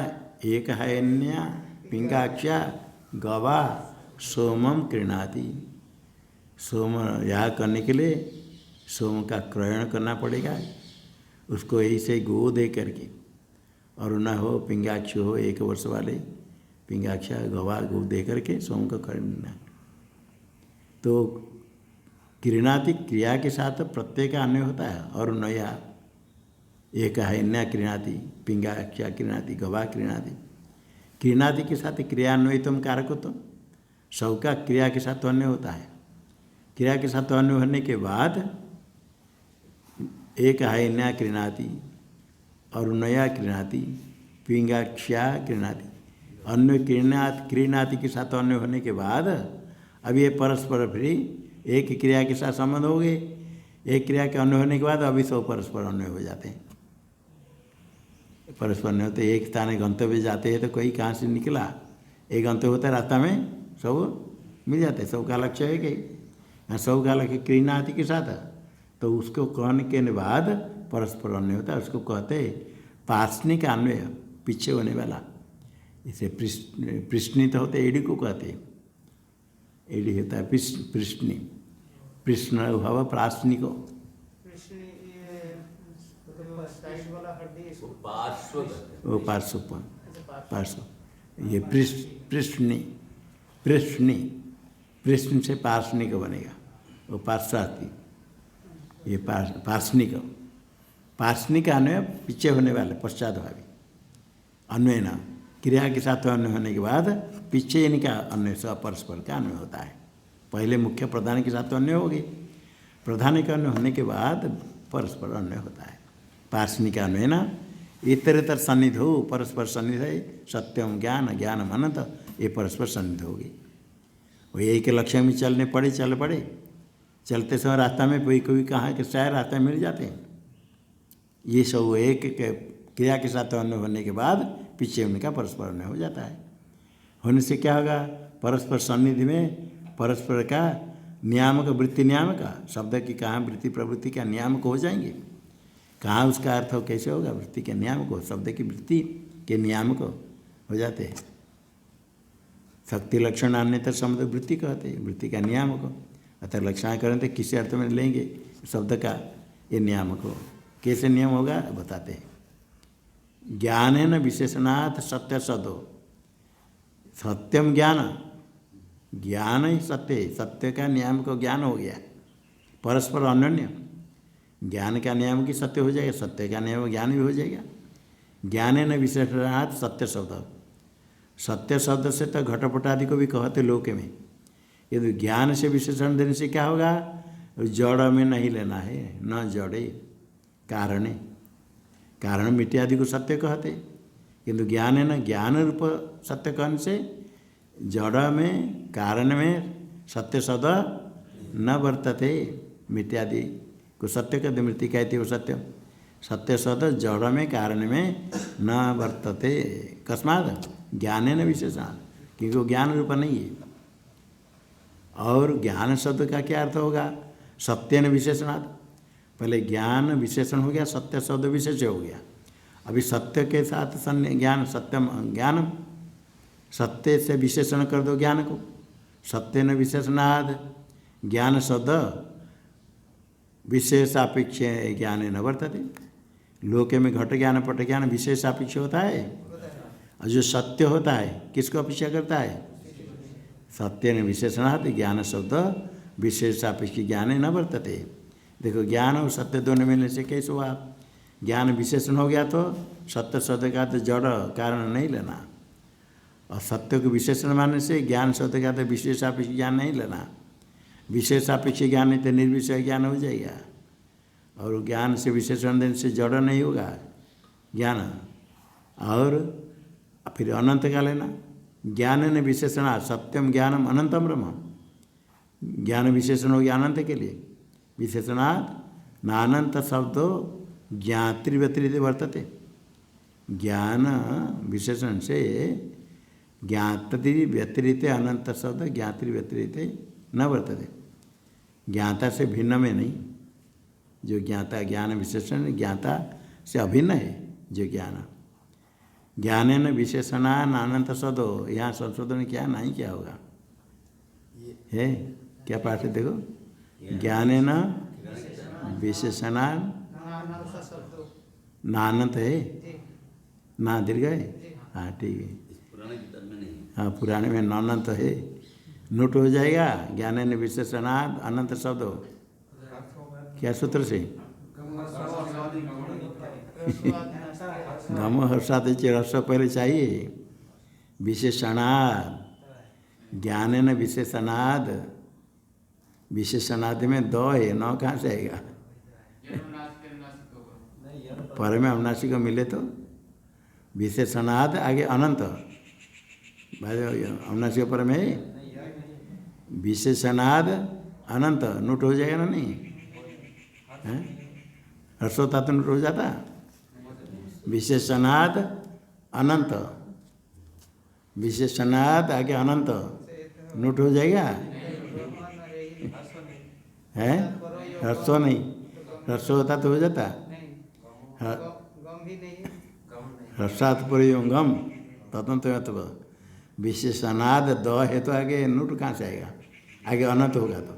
एक है अन्य पिंगाक्षा गवा सोमम कृणाति, सोम याग करने के लिए सोम का क्रयण करना पड़ेगा, उसको ऐसे गो दे करके, और न हो पिंगाक्ष हो 1 वर्ष वाले पिंगाक्षा गवा गो दे करके सोम का करना। तो क्रीणाति क्रिया के साथ प्रत्येक अन्य होता है, और नया एक है नया क्रीणाति, पिंगाक्षा क्रीणाति, गवा क्रीणाति। क्रीणाति के साथ क्रियान्वयितम कारकत्व, सबका क्रिया के साथ अन्य होता है। क्रिया के साथ अन्य होने के बाद एक है नया क्रीणाति और नया क्रीणाति, पिंगाक्षा क्रीणाति, अन्य क्रीणाति के साथ अन्य होने के बाद अब ये परस्पर फिर एक क्रिया के साथ संबंध हो गए। एक क्रिया के अन्य होने के बाद अभी सब परस्पर अन्य हो जाते हैं। परस्पर अन्य होते, एक स्थान गंतव्य जाते हैं तो कोई कहाँ से निकला, एक गंतव्य होता है, रास्ता में सब मिल जाते, सबका लक्ष्य है कि सब का लक्ष्य क्रीणाति के साथ, तो उसको कहने के बाद परस्पर अन्य होता है, उसको कहते पार्ष्णिक अन्वय, पीछे होने वाला। इसे पृष्णित होते एडी को कहते, एडी होता है पृष्णि, पृष्ण भाव प्राश्निको, वो पार्श्व, ये पृष्णि, पृष्ण से पार्ष्णिक बनेगा, वो पार्श्वार्थी, ये पार्ष्णिक, पार्ष्णिक अन्वय पीछे होने वाले पश्चातभावी अन्वय न, क्रिया के साथ अन्वय होने के बाद पीछे इनका अन्वय सब परस्पर का अन्वय होता है। पहले मुख्य प्रधान के साथ अन्वय होगी, प्रधान का अन्वय होने के बाद परस्पर अन्वय होता है। पार्ष्णिक अन्वय न इतरेतर सन्निध हो, परस्पर सन्निध है, सत्यम ज्ञान, ज्ञानम अनंत, ये परस्पर सन्निध होगी। वो एक लक्ष्य में चलने पड़े, चल पड़े, चलते समय रास्ता में कोई कोई कहाँ के शायद रास्ते मिल जाते हैं। ये सब एक क्रिया के साथ अन्वय होने के बाद पीछे उनका परस्पर अन्वय हो जाता है। होने से क्या होगा? परस्पर सन्निधि में परस्पर का नियामक, वृत्ति नियामक, शब्द की कहाँ वृत्ति प्रवृत्ति का नियामक हो जाएंगे, कहाँ उसका अर्थ हो कैसे होगा? वृत्ति के नियामक हो, शब्द की वृत्ति के नियामक हो जाते हैं। शक्ति लक्षण अन्यतर शब्द वृत्ति कहते हैं, वृत्ति का नियामक। अतः लक्षण करें तो किसी अर्थ में लेंगे शब्द का ये नियामक हो, कैसे नियम होगा बताते हैं। ज्ञान है न विशेषणार्थ सत्य सदो, सत्यम ज्ञान, ज्ञान ही सत्य है, सत्य का नियामक ज्ञान हो गया, परस्पर अनन्य। ज्ञान का नियम की सत्य हो जाएगा, सत्य का नियम ज्ञान भी हो जाएगा। ज्ञान है न विशेषणार्थ सत्य शब्द, सत्य शब्द से तो घटपट आदि को भी कहते लोक में, यदि ज्ञान से विशेषण देने से क्या होगा? जड़ में नहीं लेना है, न जड़े कारणे, कारण मिट्टी आदि को सत्य कहते, किंतु ज्ञान है ना, ज्ञान रूप सत्य कहने से जड़ में कारण में सत्य सदा न वर्तते। मिट्टी आदि को सत्य कहते, मृत्यु कहते वो सत्य, सत्य सद जड़ में कारण में न वर्तते। कस्मात् ज्ञान है न विशेषण, क्योंकि वो ज्ञान रूप नहीं है। और ज्ञान शब्द का क्या अर्थ होगा? सत्य न विशेषणात्। पहले ज्ञान विशेषण हो गया, सत्य शब्द विशेष हो गया। अभी सत्य के साथ ज्ञान, सत्यम ज्ञानम, सत्य से विशेषण कर दो ज्ञान को। सत्य न विशेषणाद ज्ञान शब्द विशेषापेक्ष ज्ञान न वर्तते। लोके में घट ज्ञान पट ज्ञान विशेषापेक्ष होता है, और जो सत्य होता है किसको अपेक्षा करता है? सत्य न विशेषणात् ज्ञान शब्द विशेषापेक्ष ज्ञान न वर्तते। देखो ज्ञान और सत्य दोनों मिलने से कैसे हुआ? ज्ञान विशेषण हो गया तो सत्य शब्द का तो जड़ कारण नहीं लेना, और सत्य को विशेषण मानने से ज्ञान शब्द का तो विशेषापेक्ष ज्ञान नहीं लेना। विशेषापेक्ष ज्ञान नहीं तो निर्विषय ज्ञान हो जाएगा, और ज्ञान से विशेषण देने से जड़ नहीं होगा ज्ञान। और फिर अनंत का लेना, ज्ञान न विशेषण सत्यम ज्ञानम अनंतम ब्रह्म। ज्ञान विशेषण हो गया अनंत के लिए, विशेषणात् नानंत शब्दो ज्ञातृ व्यतिरिक्त वर्तते। ज्ञान विशेषण से ज्ञातृ व्यतिरिक्त अनंत शब्द ज्ञातृ व्यतिरिक्त न वर्तते। ज्ञाता से भिन्न में नहीं, जो ज्ञाता ज्ञान विशेषण ज्ञाता से अभिन्न है। जो ज्ञान ज्ञानेन विशेषणान अनंत शब्दो, यहाँ संशोधन क्या नहीं क्या होगा है? क्या पाठ है देखो, ज्ञानेन विशेषणान नानंत है ना, दीर्घ है। हाँ ठीक है, हाँ पुराने में नानंत है, नोट हो जाएगा। ज्ञानेन विशेषणान अनंत शब्द क्या सूत्र से? गम हर्षाद रस पहले चाहिए। विशेषणाद ज्ञानेन विशेषणाद, विशेषणाद में दो है, नौ कहाँ से आएगा? पर में अवनाशी को मिले तो विशेषणाद आगे अनंत, अवनाशी पर में विशेषणाद अनंत नोट हो जाएगा ना? नहीं हर्ष होता तो नोट हो जाता। विशेषणाद अनंत, विशेषणाद आगे अनंत नोट हो जाएगा है? हर्षो नहीं, हर्षो होता तो हो जाता। हर्षात गम तत्व विशेषणाद द है तो आगे नोट कहाँ से आएगा? आगे अनंत होगा तो,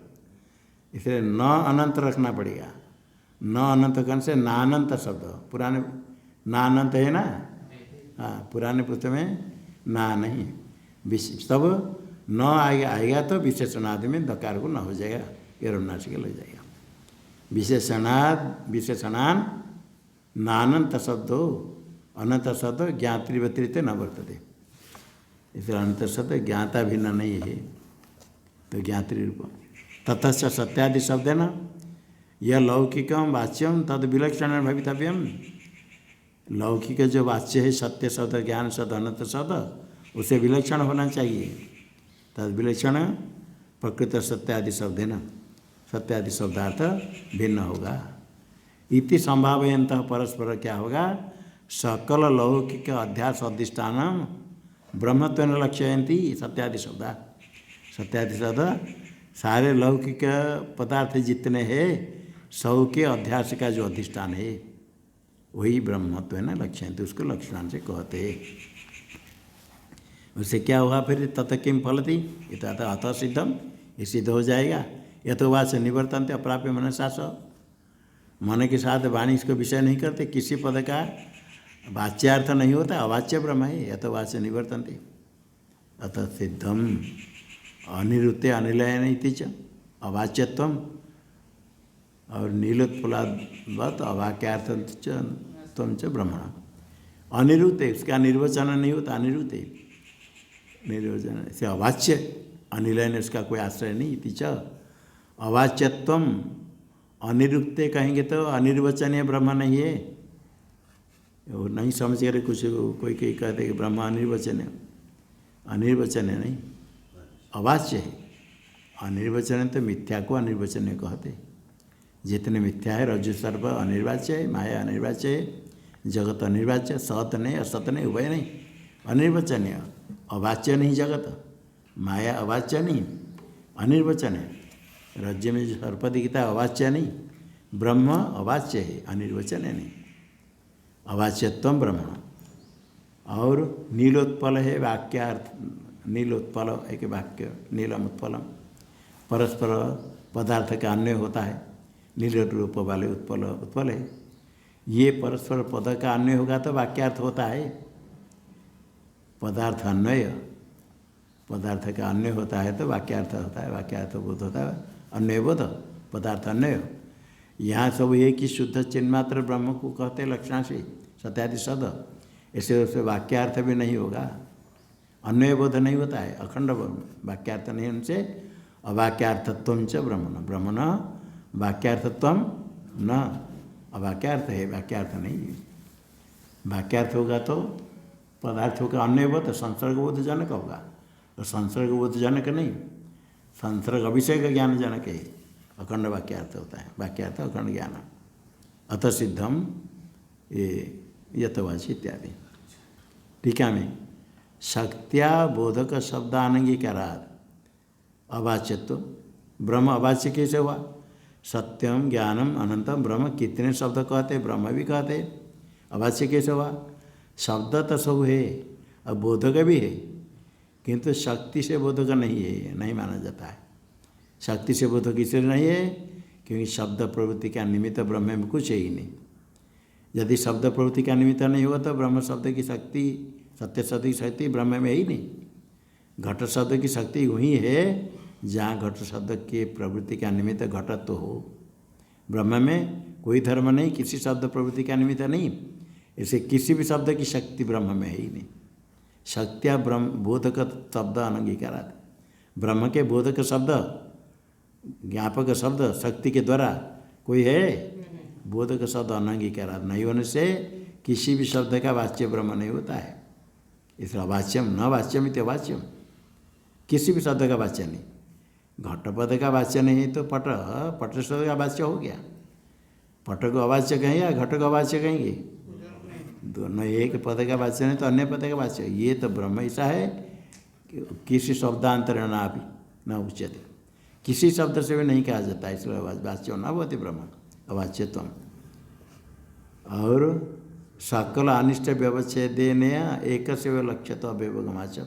इसलिए न अनंत रखना पड़ेगा। न अनंत कौन से? नानंत शब्द, पुराने नानंत है ना, हाँ पुराने पुस्तक में ना नहीं, सब न आएगा तो विशेषणादि में दकार को न हो जाएगा, एरोनासिक लग जाएगा। विशेषणाद विशेषणान नानंत शब्दो, अनंत शब्द ज्ञातृ व्यतिरिक्त न वर्तते। इसलिए अनंत शब्द ज्ञाता भिन्न नहीं है, तो ज्ञातृ रूप। ततश्च सत्यादि शब्द है ना, यह लौकिकम वाच्यम तद विलक्षण भवितव्यम। लौकिक जो वाच्य है सत्य शब्द ज्ञान शब्द अनंत शब्द, उसे विलक्षण होना चाहिए। तद विलक्षण प्रकृत सत्यादि शब्द है ना, सत्यादि शब्दार्थ भिन्न होगा। इति संभावयंत परस्पर क्या होगा? सकल लौकिक अध्यास अधिष्ठान ब्रह्मत्वेन लक्ष्ययन्ति सत्यादि शब्द। सत्यादि शब्द सारे लौकिक पदार्थ जितने हैं सब के अध्यास का जो अधिष्ठान है वही ब्रह्मत्व है ना, लक्ष्ययन्ति, उसको लक्षण से कहते हैं। उससे क्या हुआ फिर? तत किम फलति? ये तो अतः सिद्धम, ये सिद्ध हो जाएगा। यथोवाच से निवर्तन्त अप्राप्य मनसा स, मन के साथ वाणी इसको विषय नहीं करते, किसी पद का वाच्यार्थ नहीं होता, अवाच्य ब्रह्म है। यथोवाच से निवर्तन्ते अतः सिद्धम अनिरुत्ते अनिलयन इति च अवाच्यत्वम और नीलोत्पलाद्वत् अवाक्यार्थ तम च ब्रह्मण। अनिरुत्ते उसका निर्वचन नहीं होता, अनिरुत्ते निर्वचन से अवाच्य, अनिलयन उसका कोई आश्रय नहीं। इति च अवाच्यत्वम, अनिरुक्ते कहेंगे तो अनिर्वचनीय ब्रह्म नहीं है, वो नहीं समझ कर कुछ कोई कहीं कहते कि ब्रह्म अनिर्वचन है। अनिर्वचन है नहीं, अवाच्य है। अनिर्वचन है तो मिथ्या को अनिर्वचन कहते। जितने मिथ्या है, रज्जु सर्प अनिर्वाच्य है, माया अनिर्वाच्य है, जगत अनिर्वाच्य, सत नहीं असत नहीं उभय नहीं, अनिर्वचनीय। अवाच्य नहीं जगत, माया अवाच्य नहीं, अनिर्वचन है। राज्य में जो सर्प दिखता है अवाच्य नहीं, ब्रह्म अवाच्य है, अनिर्वचन है नहीं, अवाच्यत्व ब्रह्म। और नीलोत्पल है वाक्यार्थ, नीलोत्पल एक वाक्य, नीलम उत्पलम, परस्पर पदार्थ का अन्वय होता है। नील रूप वाले उत्पल उत्पल है, ये परस्पर पद का अन्वय होगा तो वाक्यार्थ होता है। पदार्थ अन्वय, पदार्थ का अन्वय होता है तो वाक्यार्थ होता है, वाक्यार्थ बोध होता है, अन्वय बोध, पदार्थ अन्वय। यहाँ सब एक ही शुद्ध चिन्मात्र ब्रह्म को कहते लक्षण से सत्यादि सद, ऐसे उससे वाक्यार्थ भी नहीं होगा, अन्वय बोध नहीं होता है, अखंड वाक्यार्थ नहीं उनसे। अवाक्यार्थत्व च ब्रह्मण, ब्रह्मण वाक्यार्थत्व न, अवाक्यार्थ है, वाक्यार्थ नहीं है। वाक्यार्थ होगा तो पदार्थों का अन्वय बोध संसर्गबोध जनक होगा, और संसर्गबोध जनक नहीं, संसर्ग अभिषेक का ज्ञान जनक है, अखंड वाक्यार्थ होता है, वाक्यार्थ अखंड ज्ञान। अतः सिद्धम ये यथवाची इत्यादि। टीका में शक्त्या बोधक शब्दानंगीकारात् अवाच्यत्व, ब्रह्म अवाच्य कैसे हुआ? सत्यम ज्ञानम अनंतम ब्रह्म, कितने शब्द कहते, ब्रह्म भी कहते, अवाच्य कैसे हुआ? शब्द तो सब है और बोधक भी है, किंतु शक्ति से बोधक नहीं है, नहीं माना जाता है। शक्ति से बोधक इसलिए नहीं है क्योंकि शब्द प्रवृत्ति का निमित्त ब्रह्म में कुछ है ही नहीं। यदि शब्द प्रवृत्ति का निमित्त नहीं होगा तो ब्रह्म शब्द की शक्ति, सत्य शब्द की शक्ति ब्रह्म में है ही नहीं। घट शब्द की शक्ति वही है जहाँ घट शब्द के प्रवृत्ति का निमित्त घटत्व हो। ब्रह्म में कोई धर्म नहीं, किसी शब्द प्रवृत्ति का निमित्त नहीं, ऐसे किसी भी शब्द की शक्ति ब्रह्म में है ही नहीं। शक्तिया ब्रह्म बोधक शब्द अनंगीकारात्, ब्रह्म के बोधक शब्द, ज्ञापक शब्द शक्ति के द्वारा कोई है? बोधक शब्द अनंगीकारात् नहीं होने से किसी भी शब्द का वाच्य ब्रह्म नहीं होता है। इसलिए अवाच्यम न वाच्यम इति अवाच्यम, किसी भी शब्द का वाच्य नहीं। घटपद का वाच्य नहीं तो पट, पट शब्द का वाच्य हो गया। पट को अवाच्य कहेंगे या घट को अवाच्य कहेंगे? दोनों एक पद का वाच्य नहीं तो अन्य पद का वाच्य। ये तो ब्रह्म ऐसा है कि किसी शब्दांतर ना भी न उच्यते, किसी शब्द से भी नहीं कहा जाता, इसलिए वाच्य न होती ब्रह्म अवाच्यत्व। और सकल अनिष्ट व्यवच्छेदेन एक से लक्ष्य तो अव्यवगमाच,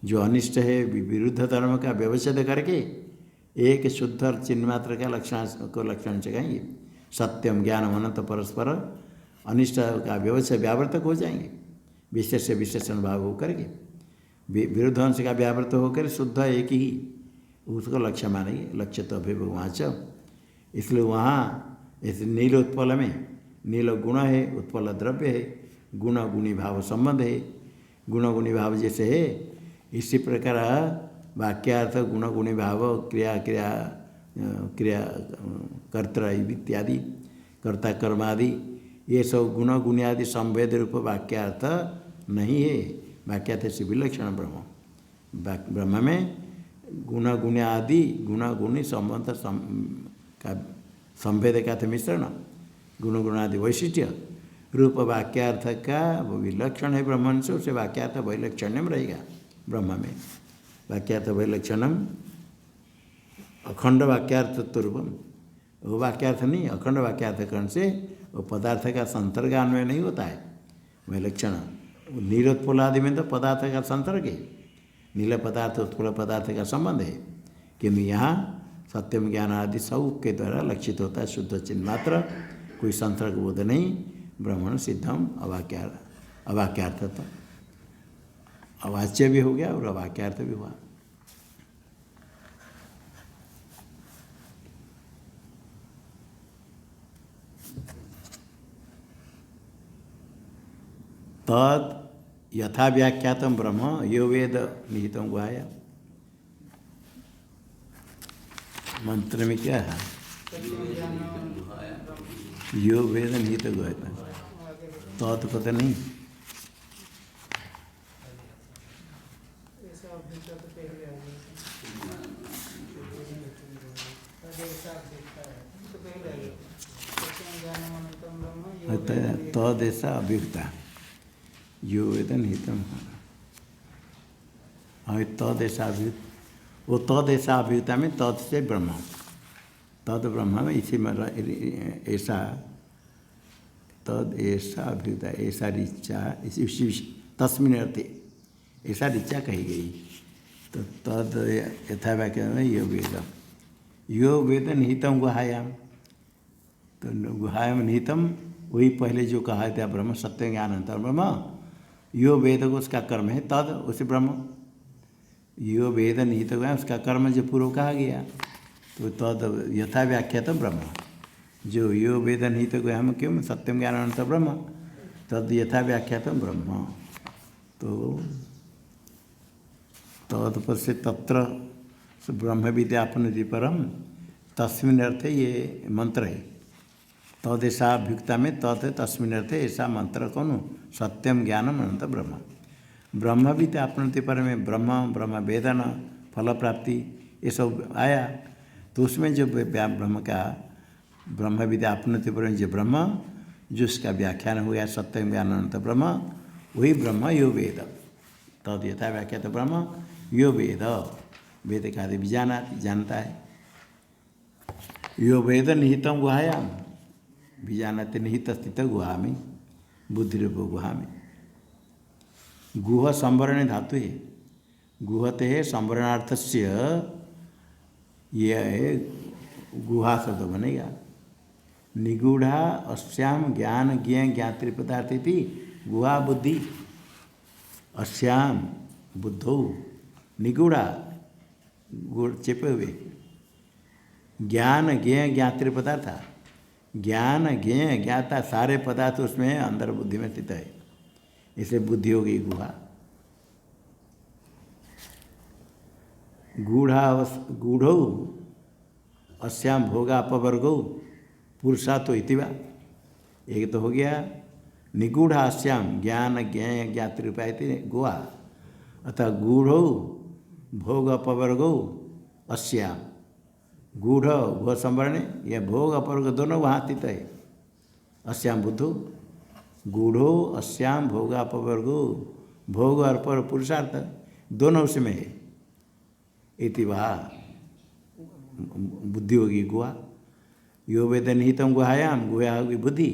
जो अनिष्ट है विरुद्ध धर्म का व्यवच्छेद करके एक शुद्ध चिन्मात्र का लक्षण को लक्षण से कहेंगे। सत्यम ज्ञान अनंत परस्पर अनिष्ट का व्यवच्छेद व्यावर्तक हो जाएंगे, विशेष से विशेषण भाव होकर के विरुद्ध अंश का व्यावर्त होकर शुद्ध एक ही उसको लक्ष्य मानेंगे, लक्ष्य तो अभिभवाच। इसलिए वहाँ इस नील उत्पल में नील गुण है, उत्पल द्रव्य है, गुण गुणी भाव संबंध है। गुण गुणी भाव जैसे है इसी प्रकार वाक्यार्थ गुण गुणी भाव क्रिया क्रिया क्रिया कर्ता इत्यादि कर्ता कर्मादि ये सब गुण गुणी आदि संवेद रूप वाक्यार्थ नहीं है। वाक्यार्थ से विलक्षण ब्रह्म, ब्रह्म में गुण गुण आदि गुण गुणी संबंध का संवेद का मिश्रण, गुण गुणादि वैशिष्ट्य रूप वाक्यार्थ का वो विलक्षण है ब्रह्मन से, उसे वाक्यार्थ वैलक्षण्यम रहेगा। ब्रह्म में वाक्यार्थ वैलक्षणम अखंड वाक्यार्थत्व रूपम, वो वाक्यार्थ नहीं, अखंड वाक्यार्थ करण से वो पदार्थ का संसर्ग अन्वय नहीं होता है। वैलक्षण नीलोत्पलादि में तो पदार्थ का संसर्ग है, नील पदार्थ उत्पल पदार्थ का संबंध है, किंतु यहाँ सत्यम ज्ञान आदि सब के द्वारा लक्षित होता है शुद्ध चिन्ह मात्र, कोई संसर्ग बोध नहीं। ब्रह्मण सिद्धम अवाक्यार्थत्व, अवाच्य भी हो गया और अवाक्यार्थ भी हुआ। तत् यथा व्याख्यातम ब्रह्म यो वेद निहितम गुहाया, मंत्र में क्या है? यो वेद निहित गुहाया, तद पद नहीं। तद ऐसा अभियुक्ता यो वेदन हितम। हाँ, तद ऐसा अभियुक्त, वो तद ऐसा अभियुक्ता में तद से ब्रह्म, तद ब्रह्म में इसी में ऐसा तद ऐसा अभियुक्ता, ऐसा ऋचा इसी तस्मिन अर्थे ऐसा ऋचा कही गई। तो तद यथा वाक्य में यो वेद, यो वेद निहितम गुहायाम। तो गुहायाम निहितम वही पहले जो कहा था ब्रह्म सत्य ज्ञान अंतर ब्रह्म। यो वेद को उसका कर्म है तद उसे ब्रह्म। यो वेद निहित हुआ उसका कर्म जो पूर्व कहा गया, तो तद यथा व्याख्या तो ब्रह्म। जो यो वेद निहित हुआ हम क्यों सत्यम ज्ञान अंतर ब्रह्म, तद यथा व्याख्या तो ब्रह्म। तो तत्पर से तत्र ब्रह्म विद्यापनति परम, तस्मिन अर्थे ये मंत्र है। तद ऐसा अभियुक्ता में तत् तस्मिन अर्थे ऐसा मंत्र कौन, सत्यम ज्ञानम अनंत ब्रह्म। ब्रह्म विद्या आपनति पर में ब्रह्म ब्रह्म वेदना फल प्राप्ति ये सब आया। तो उसमें जो ब्रह्म का ब्रह्म विद्या आपनति पर में जो ब्रह्म जो उसका व्याख्यान हो गया सत्यम ज्ञान अनंत ब्रह्म, वही ब्रह्म यो वेद। तद यथा व्याख्या तो ब्रह्म यो वेद, वेद का भी जानता है। यो वेद निहितम गुहायाम, बीजानते निहित स्थित गुहा में, बुद्धि रूप गुहा में। गुह संवरण धातु है, गुहते है संवरणार्थ से यह गुहा शब्द बनेगा। निगूढ़ा अस्याम ज्ञान ज्ञ ज्ञातृ पदार्थ थी गुहा बुद्धि। अस्याम बुद्धौ निगूढ़ा गुड़ चेपे हुए, ज्ञान ज्ञ ज्ञातृ पदार्थ, ज्ञान ज्ञ ज्ञाता सारे पदार्थ उसमें अंदर बुद्धि में स्थित है, इसे बुद्धि हो गई गुहा। गूढ़ौ अस्याम भोगा अपवर्गौ पुरुषा तो इतिवा, एक तो हो गया। निगूढ़ा अस्याम ज्ञान ज्ञ ज्ञातृपायते गुहा, अतः गूढ़ौ भोग अपवर्गौ अस्याम। गूढ़ भोग संवरण यह भोग अपवर्ग दोनों वहाँ स्थित है। अस्याम बुद्धो गूढ़ो अस्याम भोग अपवर्गो, भोग और पर पुरुषार्थ दोनों उसमें है। इति वहा बुद्धि होगी गुहा। यो वेद निहितम गुहायाम, गुहा होगी बुद्धि।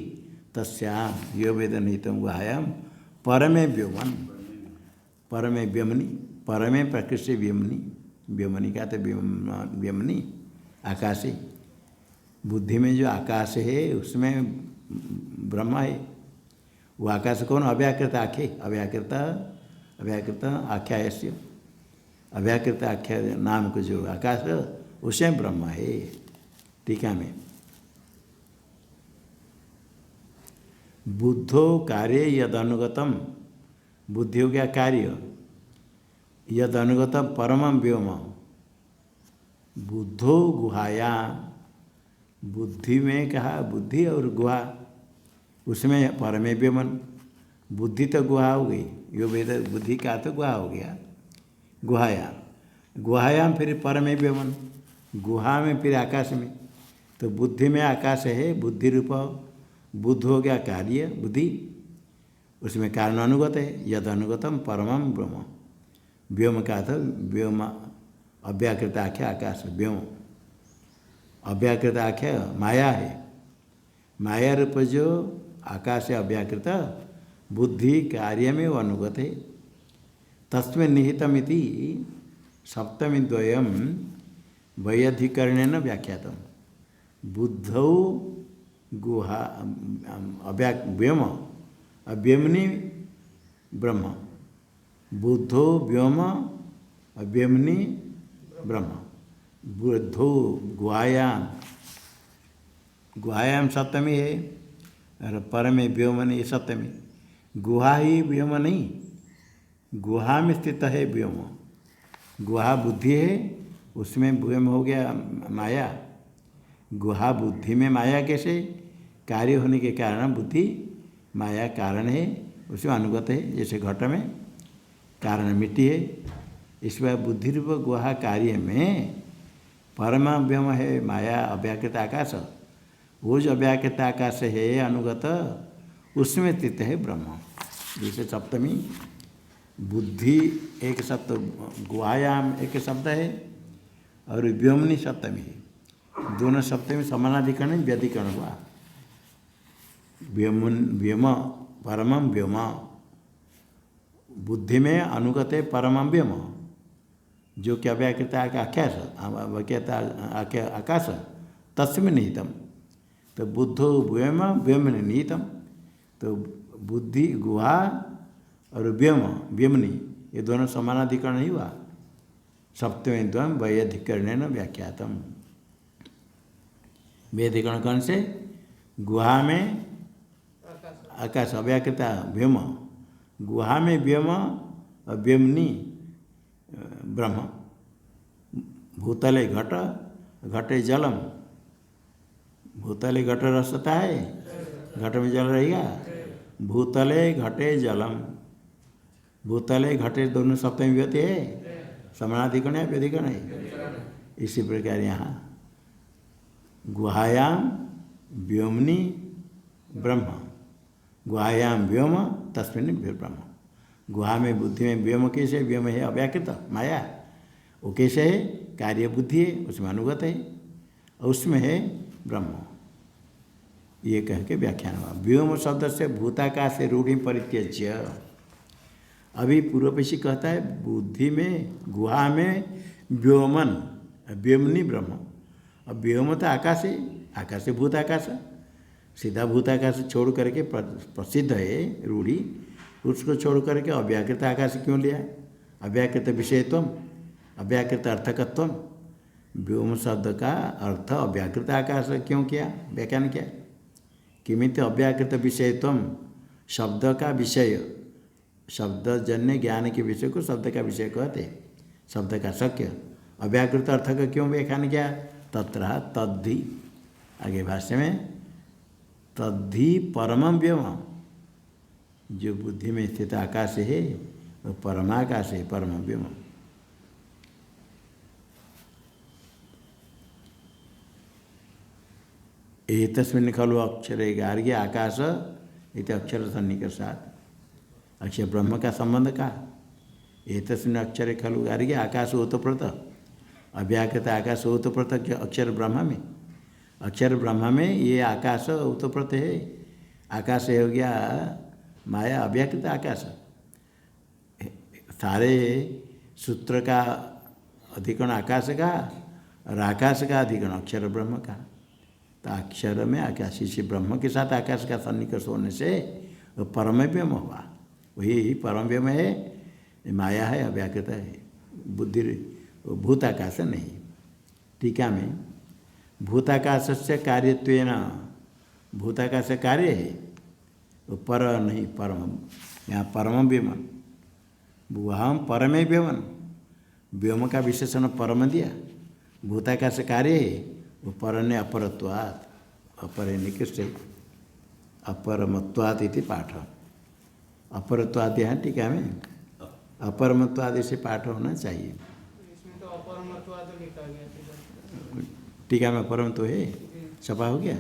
तस्याम यो वेद निहितम गुहायाम परमे व्योमन, परमे व्योमनी, परमे प्रकृष्ट व्योमनी, व्योमनी का तो व्योमनी आकाशे, बुद्धि में जो आकाश है उसमें ब्रह्म है। वो आकाश कौन, अव्याकृत आखे, अव्याकृत आख्यायस्य, अव्याकृत आख्या नाम को जो आकाश उसमें ब्रह्म है। टीका में बुद्धो कार्य यद अनुगतम, बुद्धि हो गया कार्य, यद अनुगतम परमम व्योम। बुद्धो गुहाया, बुद्धि में कहा बुद्धि और गुहा उसमें परमे व्योमन। बुद्धि तो गुहा हो गई, यो वेद बुद्धि का तो गुहा हो गया। गुहायाम, गुहायाम फिर परमे व्योमन, गुहा में फिर आकाश में। तो बुद्धि में आकाश है, बुद्धि रूप बुद्ध हो गया कार्य बुद्धि, उसमें कारण अनुगत है। यद अनुगतम परमम ब्रह्म, व्योम का था व्योम अव्याकृत आख्या आकाश व्योम, अव्याकृत आख्या माया है। माया रूप जो आकाश है अव्याकृत, बुद्धि कार्य में वो अनुगत है। तस्मिन् निहितमिति सप्तमी द्वयम वैयाधिकरणेन व्याख्यातम। बुद्धौ गुहा व्योम अव्योमनी ब्रह्म, बुद्धो व्योम अव्योमनी ब्रह्म। बुद्धो गुहायाम, गुहायाम सप्तमी है और परमे व्योमनी सप्तमी। गुहा ही व्योम नहीं, गुहा में स्थित है व्योम। गुहा बुद्धि है, उसमें व्योम हो गया माया। गुहा बुद्धि में माया कैसे, कार्य होने के कारण बुद्धि माया कारण है, उसमें अनुगत है। जैसे घट में कारण मिट्टी है, इस बार बुद्धि रूप गुहा कार्य में परम व्योम है माया अव्याकृत आकाश। वो जो अव्याकृत आकाश है अनुगत, उसमें स्थित है ब्रह्म। जैसे सप्तमी बुद्धि एक शब्द, गुहायाम एक शब्द है और व्योमनी सप्तमी है। दोनों सप्तमी समानाधिकरण व्यधिकरण हुआ। व्योम व्योम परमम व्योम, बुद्धि में अनुगत है परमम व्योम, जो कि अव्याकृत आकाश अव्याकृत आकाश तस्मिन् निहितम। तो बुद्धो व्योम व्योम निहितम। तो बुद्धि गुहा और व्योम व्योमनी ये दोनों समानाधिकरण नहीं हुआ। सप्तमी द्वम वैधिकरण व्याख्यातम। वैधिकरण कौन से? गुहा में आकाश अव्याकृत व्योम, गुहा में व्योम और व्योमनी ब्रह्म। भूतले घट, घटे जलम। भूतले घट रसता है, घट में जल रहेगा। भूतले घटे जलम, भूतले घटे दोनों सप्तमी व्यक्ति है, समानाधिकरण है व्यधिकरण है। इसी प्रकार यहाँ गुहायाम व्योमनी ब्रह्म, गुहायाम व्योम तस्मिन् ब्रह्म। गुहा में बुद्धि में व्योम कैसे? व्योम है अव्याकृत माया, वो कैसे है? कार्य बुद्धि है, उसमें अनुगत है, और उसमें है ब्रह्म। ये कह के व्याख्यान हुआ। व्योम शब्द से भूताकाश से रूढ़ि परित्यज्य। अभी पूर्वपक्षी कहता है बुद्धि में गुहा में व्योमन व्योमनी ब्रह्म। अब व्योम तो आकाश है, आकाश से भूताकाश, सीधा भूताकाश छोड़ करके प्रसिद्ध है रूढ़ी, उसको छोड़ करके अव्याकृत आकाश क्यों लिया? अव्याकृत विषयत्व, अव्याकृत अर्थकत्व। व्योम शब्द का अर्थ अव्याकृत आकाश क्यों किया? व्याख्यान किया किमित अव्याकृत विषयत्व, शब्द का विषय, शब्दजन्य ज्ञान के विषय को शब्द का विषय कहते, शब्द का शक्य। अव्याकृत अर्थ का क्यों व्याख्यान किया? तत्र तद्धि, आगे भाष्य में तद्धि परमं व्योम, जो बुद्धि में स्थित आकाश है वो परमाकाश है, परम व्योम। एतस्मिन् खलु अक्षरे गार्ग्य आकाश इति अक्षर सन्निकर्षात्। अक्षर ब्रह्म का संबंध का? एतस्मिन् अक्षरे खलु गार्ग्य आकाश ओतप्रोत, अव्याकृत आकाश ओतप्रोत अक्षर ब्रह्म में, अक्षर ब्रह्म में ये आकाश ओतप्रोत है। आकाश हो गया माया अव्याकृत आकाश। सारे सूत्र का अधिकरण आकाश का और आकाश का अधिकरण अक्षर ब्रह्म का। तो अक्षर में आकाश, इसी ब्रह्म के साथ आकाश का सन्निकर्ष होने से वो परम व्योम हुआ। वही परम व्योम है, माया है, अव्याकृत है, बुद्धि भूताकाश नहीं। टीका में भूताकाश से कार्यत्वेन, भूताकाश कार्य है वो पर नहीं परम। यहाँ परम व्योमन, वहाँ परमे व्योमन, व्योम का विशेषण परम दिया। भूताकाश कार्य है वो पर ने अपरत्वात्, अपर निकृष्ट है, अपरमत्वात् इति पाठ। अपरत्वात् यहाँ टीका में अपरमत्वात् से पाठ होना चाहिए। इसमें तो अपरमत्वात् लिखा गया। टीका में अपरम तो है, छपा हो गया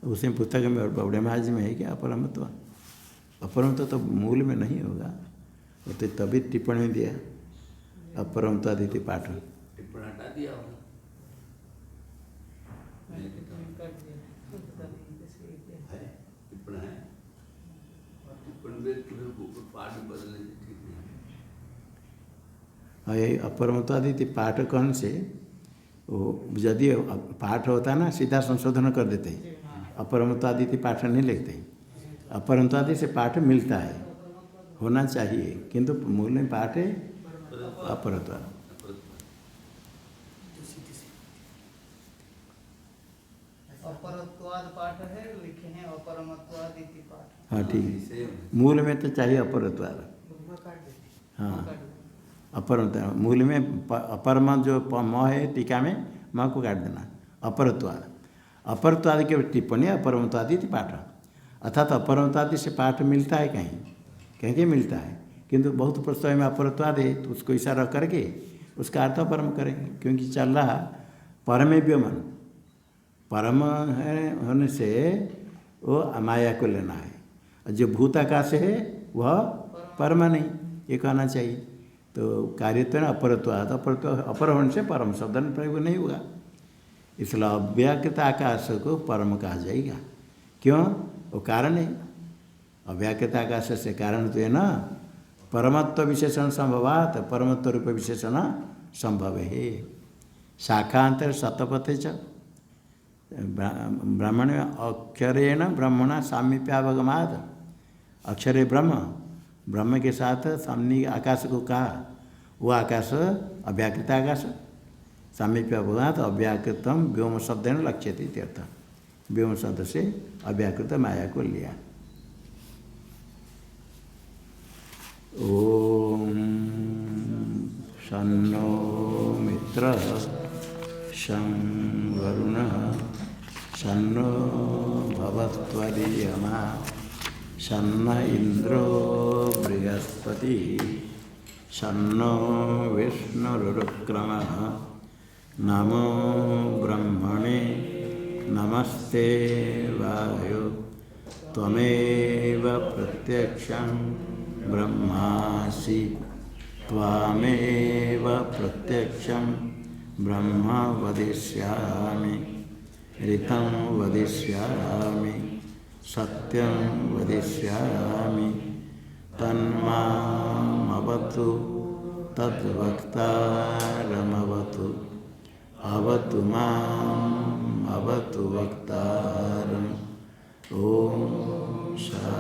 उसमें पुस्तक में और बौड़े महाज में है क्या अपरमत्व? अपरमत्व तो मूल में नहीं होगा, वो तो तभी टिप्पणी में दिया अपरमत्वादिति पाठ। टिप्पण हटा दिया होगा। टिप्पण है, टिप्पण में पाठ बदलने से ठीक नहीं। हाँ, ये अपरमत्वादिति पाठ कौन से? वो यदि पाठ होता ना सीधा संशोधन कर देते हैं, अपरमत्वादिति पाठ नहीं लिखते। अपरमत्वादि से पाठ मिलता है, होना चाहिए, किंतु मूल में पाठ है अपरत्वाद। अपरत्वाद पाठ है, लिखे हैं अपरमत्वाद इति पाठ। हाँ ठीक है, मूल में तो चाहिए अपरत्वाद। हाँ अपरत्वाद, मूल में अपरम जो म है टीका में म को काट देना, अपरत्वाद। अपरत्वाद के टिप्पणी अपरमत्वादिति पाठ। अर्थात अपरमत्वादि से पाठ मिलता है कहीं कहीं मिलता है, किंतु बहुत प्रस्ताव में अपरत्वाद है तो उसको इशारा करके उसका अर्थ परम करेंगे, क्योंकि चल रहा परमे व्योमन, परम है होने से वो माया को लेना है, और जो भूताकाश है वह परम नहीं, ये कहना चाहिए। तो कार्यत्व है अपरत्वाद, अपर होने से परम शब्द प्रयोग नहीं होगा, इसलिए अव्याकृत आकाश को परम कहा जाएगा। क्यों? वो कारण है, अव्याकृत आकाश से कारण तो है ना, परमत्व विशेषण संभवात, परमत्व रूप विशेषण संभव है। शाखांतर शतपथे च ब्राह्मण अक्षरेण ब्रह्मणा सामीप्यावगमाद, अक्षरे ब्रह्म, ब्रह्म के साथ सामने आकाश को कहा, वो आकाश अव्याकृत आकाश, सामीप्यावगमाद अव्याकृतम व्योम शब्देन लक्ष्यते इत्यर्थ, व्योम शब्द से अव्याकृत माया को लिया। ओम शन्नो मित्र शं वरुणः शन्नो भवत्वदीयमा शन्न इंद्रो बृहस्पति शन्नो विष्णुरुक्रमः। नमो ब्रह्मणे नमस्ते वायो त्वमेव प्रत्यक्षं ब्रह्मासि त्वामेव प्रत्यक्षं ब्रह्म वदिष्यामि, ऋतं वदिष्यामि, सत्यं वदिष्यामि, तन्मामवतु तद्वक्तारमवतु, अवतु माम् अवतु वक्तारम्। ओम शांति।